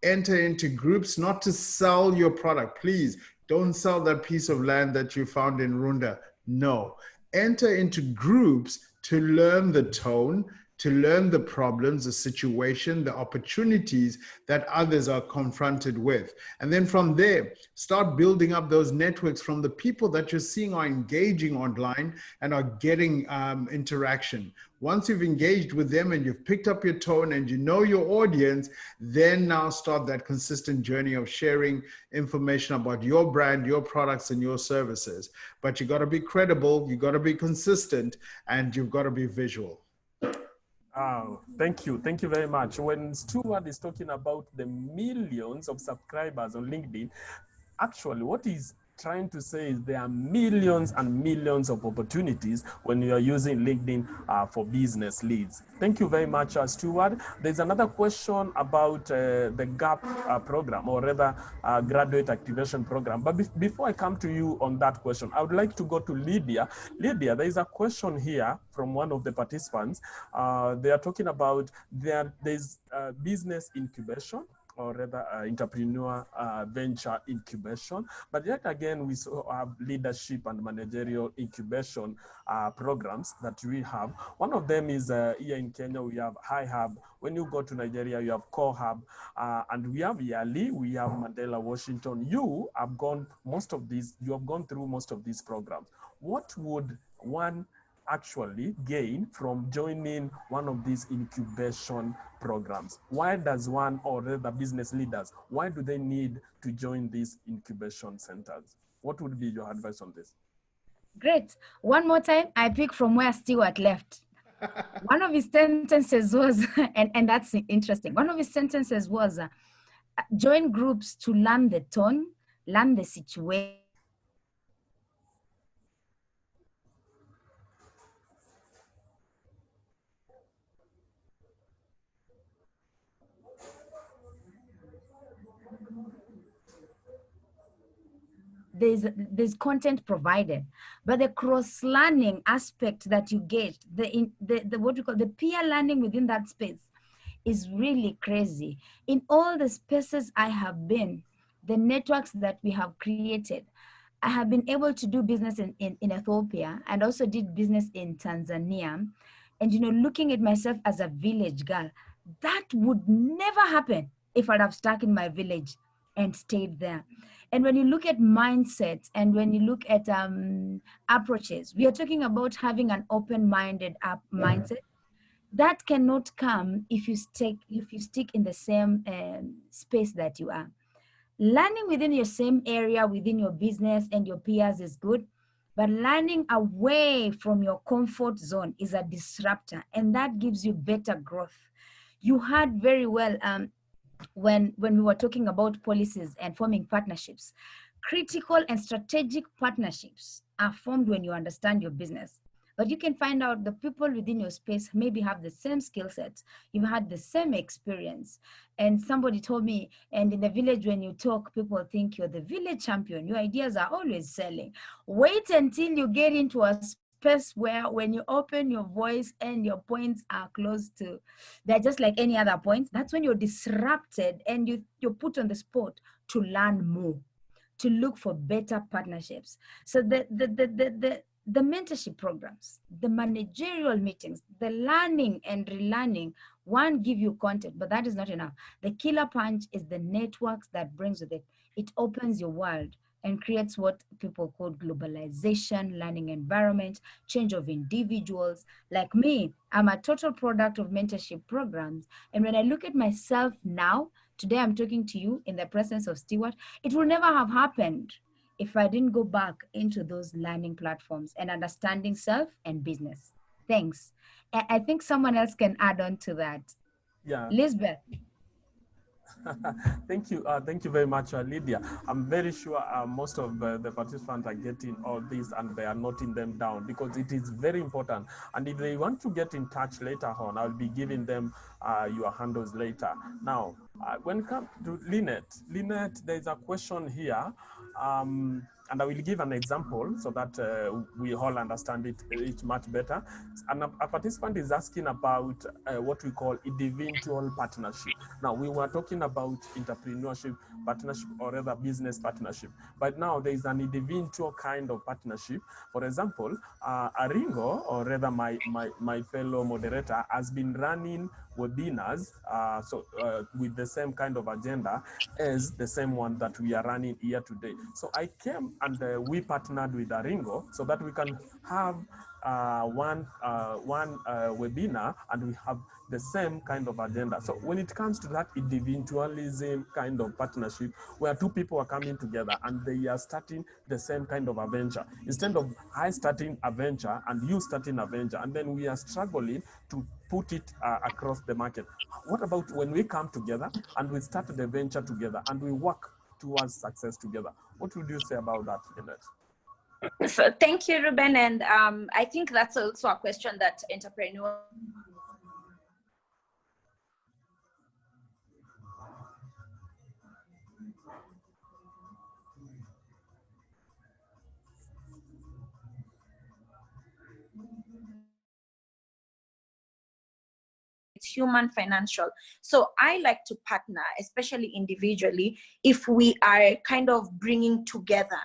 Enter into groups, not to sell your product. Please don't sell that piece of land that you found in Runda. No. enter into groups to learn the tone, to learn the problems, the situation, the opportunities that others are confronted with. And then from there, start building up those networks from the people that you're seeing are engaging online and are getting interaction. Once you've engaged with them and you've picked up your tone and you know your audience, then now start that consistent journey of sharing information about your brand, your products, and your services. But you got to be credible, you got to be consistent, and you've got to be visual. Thank you. Thank you very much. When Stuart is talking about the millions of subscribers on LinkedIn, actually what he's trying to say is there are millions and millions of opportunities when you are using LinkedIn for business leads. Thank you very much, Stuart. There's another question about the GAP program, or rather graduate activation program. But before I come to you on that question, I would like to go to Lydia. Lydia, there is a question here from one of the participants. They are talking about there's business incubation, or rather entrepreneur venture incubation. But yet again, we have leadership and managerial incubation programs that we have. One of them is here in Kenya, we have High Hub. When you go to Nigeria, you have Core Hub, and we have Yali, we have Mandela, Washington. You have gone through most of these programs. What would one actually gain from joining one of these incubation programs? Why does one, or rather business leaders, why do they need to join these incubation centers? What would be your advice on this? Great. One more time, I pick from where Stuart left. One of his sentences was, and that's interesting. One of his sentences was, join groups to learn the tone, learn the situation. There's content provided, but the cross-learning aspect that you get, the what we call the peer learning within that space is really crazy. In all the spaces I have been, the networks that we have created, I have been able to do business in Ethiopia, and also did business in Tanzania. And, you know, looking at myself as a village girl, that would never happen if I'd have stuck in my village and stayed there. And when you look at mindsets, and when you look at approaches, we are talking about having an open-minded mindset. That cannot come if you stick in the same space that you are. Learning within your same area, within your business and your peers is good, but learning away from your comfort zone is a disruptor, and that gives you better growth. You heard very well when we were talking about policies and forming partnerships. Critical and strategic partnerships are formed when you understand your business. But you can find out the people within your space maybe have the same skill set. You've had the same experience. And somebody told me, and in the village, when you talk, people think you're the village champion. Your ideas are always selling. Wait until you get into a space where when you open your voice and your points are close to, they're just like any other points. That's when you're disrupted and you're put on the spot to learn more, to look for better partnerships. So the mentorship programs, the managerial meetings, the learning and relearning, one, give you content, but that is not enough. The killer punch is the networks that brings with it. It opens your world and creates what people call globalization, learning environment, change of individuals. Like me, I'm a total product of mentorship programs. And when I look at myself now, today I'm talking to you in the presence of Stuart, it will never have happened if I didn't go back into those learning platforms and understanding self and business. Thanks. I think someone else can add on to that. Yeah. Lisbeth. Thank you very much, Lydia. I'm very sure most of the participants are getting all this and they are noting them down, because it is very important. And if they want to get in touch later on, I'll be giving them your handles later. Now, When it comes to Lynette, there's a question here, and I will give an example so that we all understand it much better. And a participant is asking about what we call individual partnership. Now, we were talking about entrepreneurship partnership or rather business partnership, but now there is an individual kind of partnership. For example, Aringo, or rather my fellow moderator, has been running webinars with the same kind of agenda as the same one that we are running here today. So I came and we partnered with Aringo so that we can have one webinar and we have the same kind of agenda. So when it comes to that individualism kind of partnership, where two people are coming together and they are starting the same kind of a venture, instead of I starting a venture and you starting a venture, and then we are struggling to put it across the market. What about when we come together and we start the venture together and we work towards success together? What would you say about that, Lynette? So thank you, Ruben. And I think that's also a question that entrepreneurs it's human, financial. So I like to partner, especially individually, if we are kind of bringing together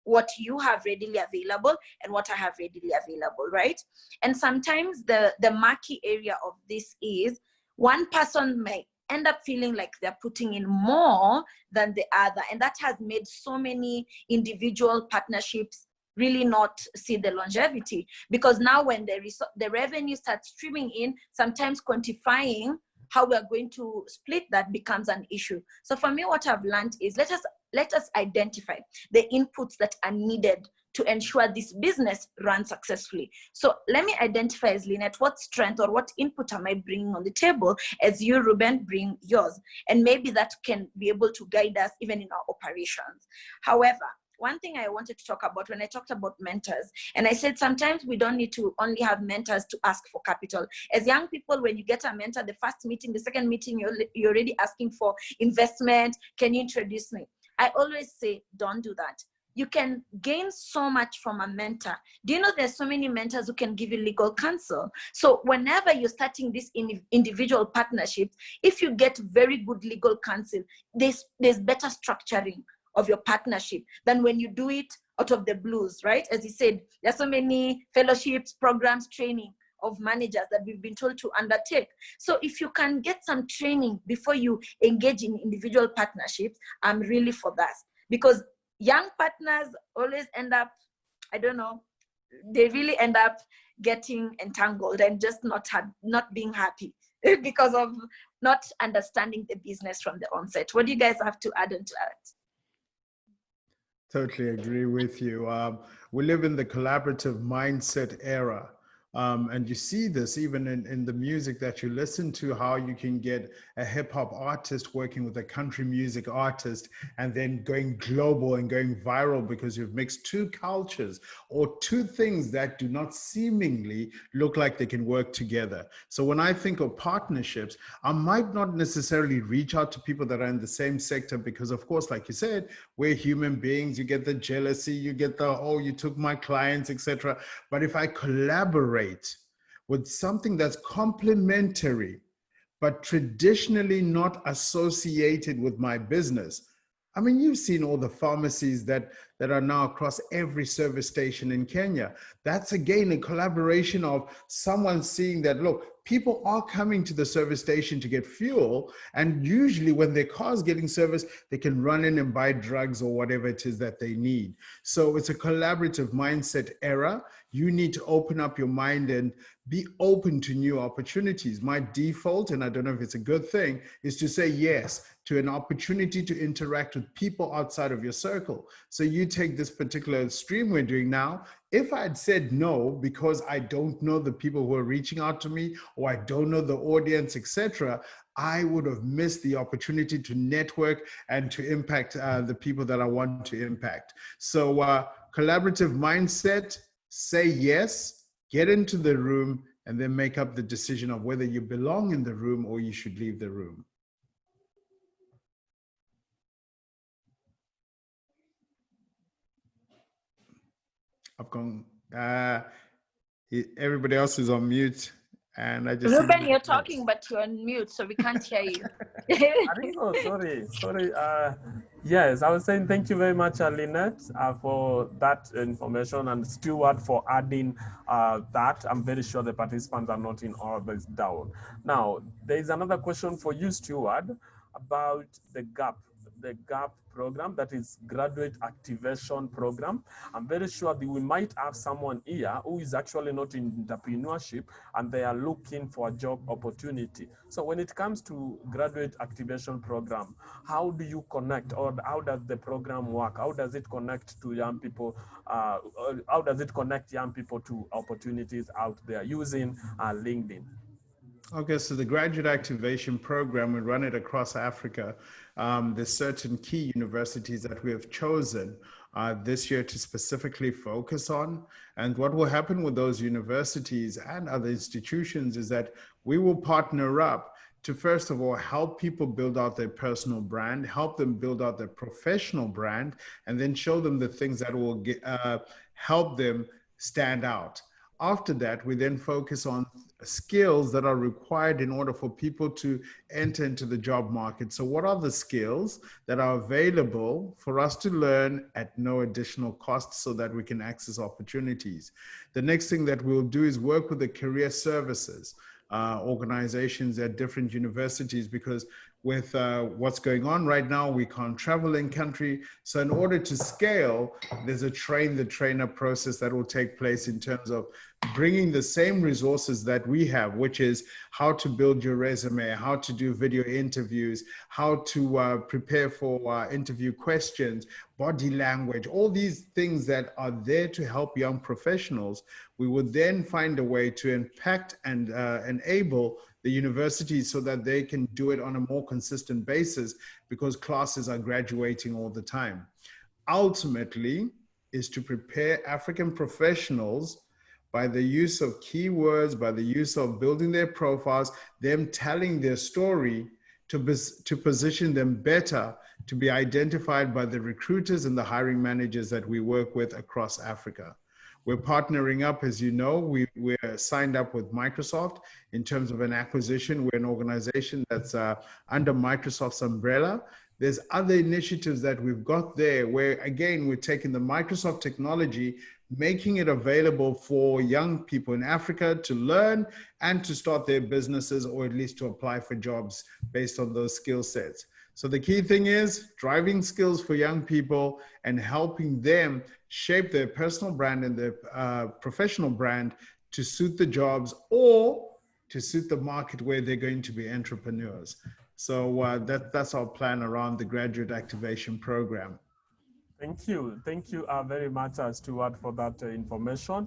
what you have readily available and what I have readily available, right? And sometimes the murky area of this is one person may end up feeling like they're putting in more than the other. And that has made so many individual partnerships really not see the longevity, because now when the revenue starts streaming in, sometimes quantifying how we're going to split that becomes an issue. So for me, what I've learned is let us identify the inputs that are needed to ensure this business runs successfully. So let me identify as Lynette, what strength or what input am I bringing on the table as you, Ruben, bring yours. And maybe that can be able to guide us even in our operations. However, one thing I wanted to talk about when I talked about mentors, and I said sometimes we don't need to only have mentors to ask for capital. As young people, when you get a mentor, the first meeting, the second meeting, you're already asking for investment. Can you introduce me? I always say, don't do that. You can gain so much from a mentor. Do you know there's so many mentors who can give you legal counsel? So whenever you're starting this individual partnerships, if you get very good legal counsel, there's better structuring of your partnership than when you do it out of the blues, right? As you said, there's so many fellowships, programs, training of managers that we've been told to undertake. So if you can get some training before you engage in individual partnerships, I'm really for that. Because young partners always end up, I don't know, they really end up getting entangled and just not being happy because of not understanding the business from the onset. What do you guys have to add on to that? Totally agree with you. We live in the collaborative mindset era. And you see this even in the music that you listen to, how you can get a hip hop artist working with a country music artist and then going global and going viral because you've mixed two cultures or two things that do not seemingly look like they can work together. So when I think of partnerships, I might not necessarily reach out to people that are in the same sector because, of course, like you said, we're human beings. You get the jealousy, you get the, oh, you took my clients, etc. But if I collaborate with something that's complementary, but traditionally not associated with my business. I mean, you've seen all the pharmacies that are now across every service station in Kenya. That's again a collaboration of someone seeing that, look, people are coming to the service station to get fuel. And usually when their car's getting serviced, they can run in and buy drugs or whatever it is that they need. So it's a collaborative mindset era. You need to open up your mind and be open to new opportunities. My default, and I don't know if it's a good thing, is to say yes to an opportunity to interact with people outside of your circle. So you take this particular stream we're doing now. If I had said no because I don't know the people who are reaching out to me or I don't know the audience, etc., I would have missed the opportunity to network and to impact the people that I want to impact. So collaborative mindset, say yes, get into the room, and then make up the decision of whether you belong in the room or you should leave the room. I've gone. Everybody else is on mute, and I just. Ruben, you're talking, but you're on mute, so we can't hear you. I think so. Sorry. Yes, I was saying thank you very much, Lynette, for that information, and Stuart for adding that. I'm very sure the participants are noting all this down. Now, there is another question for you, Stuart, about the GAP program, that is Graduate Activation Program. I'm very sure that we might have someone here who is actually not in entrepreneurship and they are looking for a job opportunity. So when it comes to Graduate Activation Program, how do you connect, or how does the program work? How does it connect to young people? How does it connect young people to opportunities out there using LinkedIn? Okay, so the Graduate Activation Program, we run it across Africa. There's certain key universities that we have chosen this year to specifically focus on. And what will happen with those universities and other institutions is that we will partner up to, first of all, help people build out their personal brand, help them build out their professional brand, and then show them the things that will help them stand out. After that, we then focus on skills that are required in order for people to enter into the job market. So what are the skills that are available for us to learn at no additional cost so that we can access opportunities? The next thing that we'll do is work with the career services organizations at different universities, because with what's going on right now, we can't travel in country. So in order to scale, there's a train the trainer process that will take place in terms of bringing the same resources that we have, which is how to build your resume, how to do video interviews, how to prepare for interview questions, body language, all these things that are there to help young professionals. We would then find a way to impact and enable the universities so that they can do it on a more consistent basis, because classes are graduating all the time. Ultimately is to prepare African professionals by the use of keywords, by the use of building their profiles, them telling their story, to position them better to be identified by the recruiters and the hiring managers that we work with across Africa. We're partnering up, as you know, we're signed up with Microsoft in terms of an acquisition. We're an organization that's under Microsoft's umbrella. There's other initiatives that we've got there where, again, we're taking the Microsoft technology, making it available for young people in Africa to learn and to start their businesses, or at least to apply for jobs based on those skill sets. So the key thing is driving skills for young people and helping them shape their personal brand and their professional brand to suit the jobs or to suit the market where they're going to be entrepreneurs. So that's our plan around the Graduate Activation Program. Thank you very much, Stuart, for that information.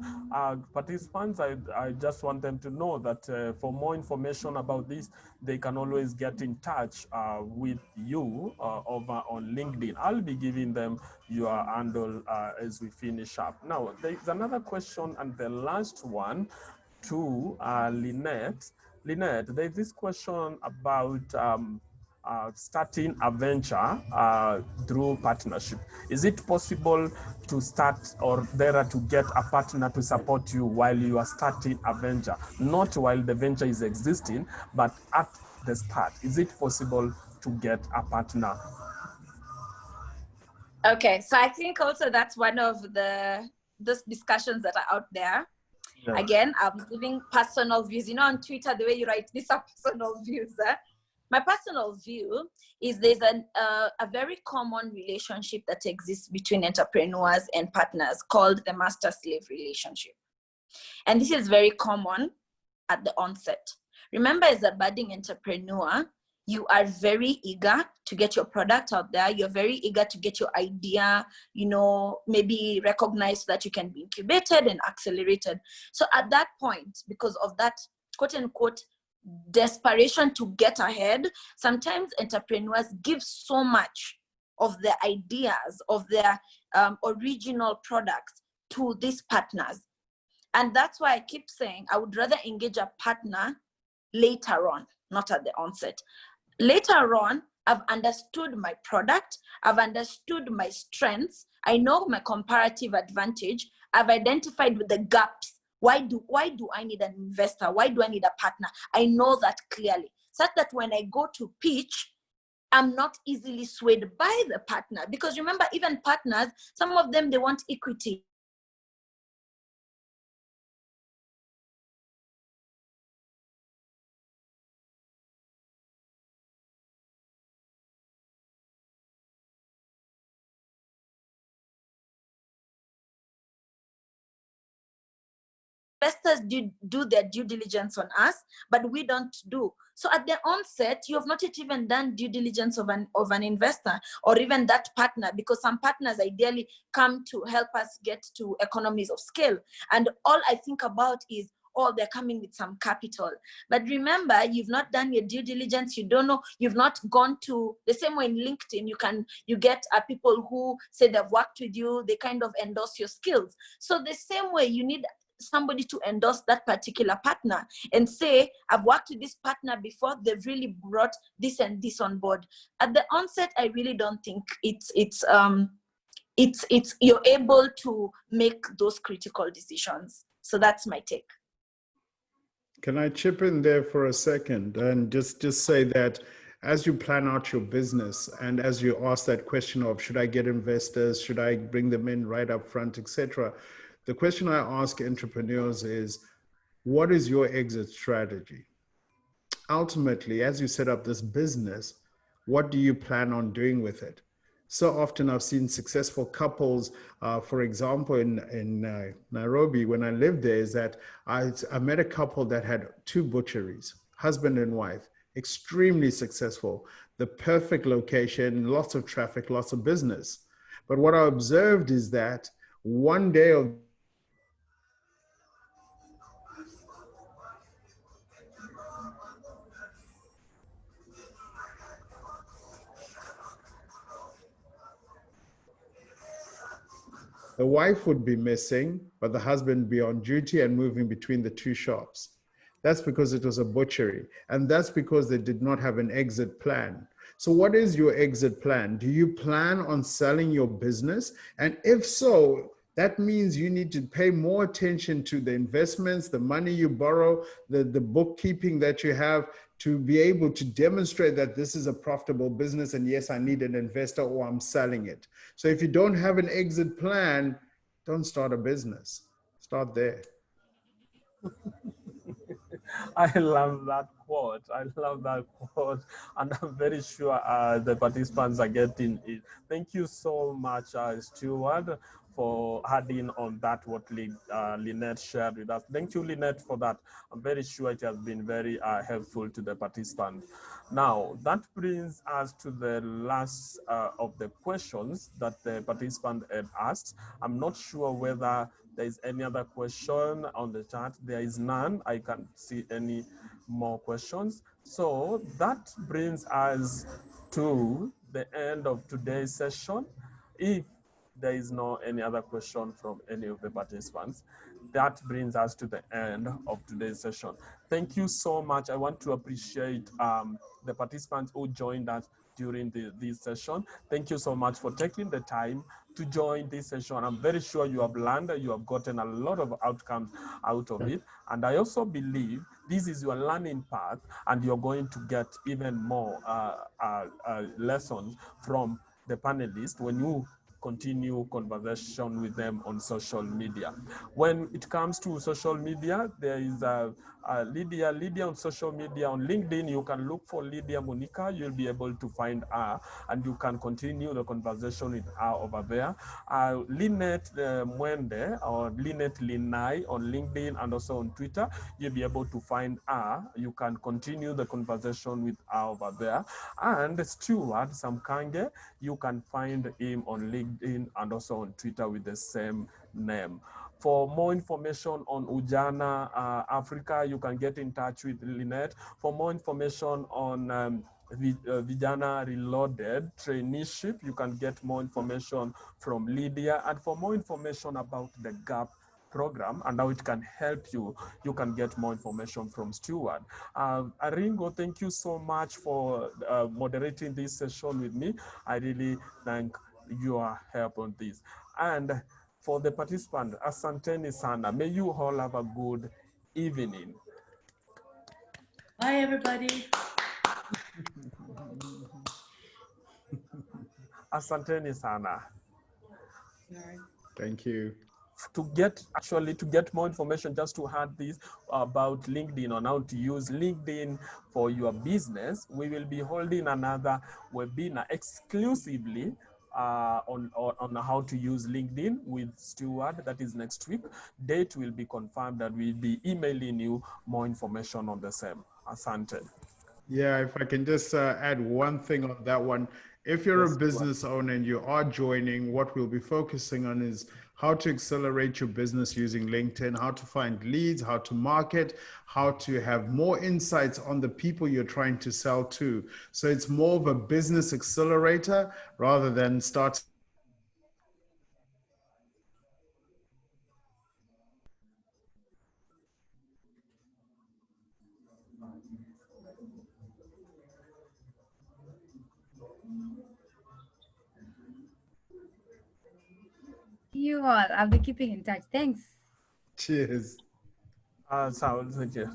Participants, I just want them to know that for more information about this, they can always get in touch with you over on LinkedIn. I'll be giving them your handle as we finish up. Now, there's another question, and the last one to Lynette. Lynette, there's this question about starting a venture through partnership. Is it possible to start or there to get a partner to support you while you are starting a venture? Not while the venture is existing, but at the start. Is it possible to get a partner? Okay, so I think also that's one of those discussions that are out there. Yeah. Again, I'm giving personal views. You know, on Twitter, the way you write, these are personal views. My personal view is there's a very common relationship that exists between entrepreneurs and partners called the master-slave relationship. And this is very common at the onset. Remember, as a budding entrepreneur, you are very eager to get your product out there. You're very eager to get your idea, you know, maybe recognized so that you can be incubated and accelerated. So at that point, because of that quote unquote desperation to get ahead, sometimes entrepreneurs give so much of their ideas, of their original products to these partners. And that's why I keep saying I would rather engage a partner later on, not at the onset. Later on, I've understood my product, I've understood my strengths, I know my comparative advantage. I've identified with the gaps. Why do I need an investor? Why do I need a partner? I know that clearly, such that when I go to pitch, I'm not easily swayed by the partner. Because remember, even partners, some of them, they want equity. Investors do their due diligence on us, but we don't do. So at the onset, you have not yet even done due diligence of an investor or even that partner, because some partners ideally come to help us get to economies of scale. And all I think about is, oh, they're coming with some capital. But remember, you've not done your due diligence. You don't know, you've not gone to, the same way in LinkedIn, you get people who say they've worked with you, they kind of endorse your skills. So the same way, you need somebody to endorse that particular partner and say, I've worked with this partner before, they've really brought this and this on board. At the onset, I really don't think it's you're able to make those critical decisions. So that's my take. Can I chip in there for a second and just say that as you plan out your business and as you ask that question of, should I get investors, should I bring them in right up front, etc., the question I ask entrepreneurs is, what is your exit strategy? Ultimately, as you set up this business, what do you plan on doing with it? So often I've seen successful couples, for example, in Nairobi, when I lived there, is that I met a couple that had 2 butcheries, husband and wife, extremely successful, the perfect location, lots of traffic, lots of business. But what I observed is that one day of the wife would be missing, but the husband be on duty and moving between the 2 shops. That's because it was a butchery. And that's because they did not have an exit plan. So what is your exit plan? Do you plan on selling your business? And if so, that means you need to pay more attention to the investments, the money you borrow, the bookkeeping that you have, to be able to demonstrate that this is a profitable business and yes, I need an investor or I'm selling it. So if you don't have an exit plan, don't start a business. Start there. I love that quote. I love that quote. And I'm very sure the participants are getting it. Thank you so much, Stuart, for adding on that what Lynette shared with us. Thank you, Lynette, for that. I'm very sure it has been very helpful to the participants. Now, that brings us to the last of the questions that the participant had asked. I'm not sure whether there is any other question on the chat. There is none. I can't see any more questions. So that brings us to the end of today's session. If there is no any other question from any of the participants, that brings us to the end of today's session. Thank you so much. I want to appreciate the participants who joined us during this session. Thank you so much for taking the time to join this session. I'm very sure you have learned, you have gotten a lot of outcomes out of it. And I also believe this is your learning path and you're going to get even more lessons from the panelists when you continue conversation with them on social media. When it comes to social media, there is Lydia on social media. On LinkedIn, you can look for Lydia Monica. You'll be able to find her and you can continue the conversation with her over there. Lynette Mwende or Lynette Linai on LinkedIn and also on Twitter, you'll be able to find her. You can continue the conversation with her over there. And Stuart Samkange, you can find him on LinkedIn and also on Twitter with the same name. For more information on Ujana Africa, you can get in touch with Lynette. For more information on Vijana Reloaded traineeship, you can get more information from Lydia. And for more information about the GAP program and how it can help you, you can get more information from Stuart. Aringo, thank you so much for moderating this session with me. I really thank your help on this. And for the participant, asanteni sana. May you all have a good evening. Bye, everybody. Asanteni sana. Thank you. To get more information, just to add this about LinkedIn, on how to use LinkedIn for your business, we will be holding another webinar exclusively on how to use LinkedIn with Stewart. That is next week. Date will be confirmed, and we'll be emailing you more information on the same. Asante. Yeah, if I can just add one thing on that one. If you're a Yes, business owner and you are joining, what we'll be focusing on is how to accelerate your business using LinkedIn, how to find leads, how to market, how to have more insights on the people you're trying to sell to. So it's more of a business accelerator rather than start. You all, I'll be keeping in touch. Thanks. Cheers. Thank you.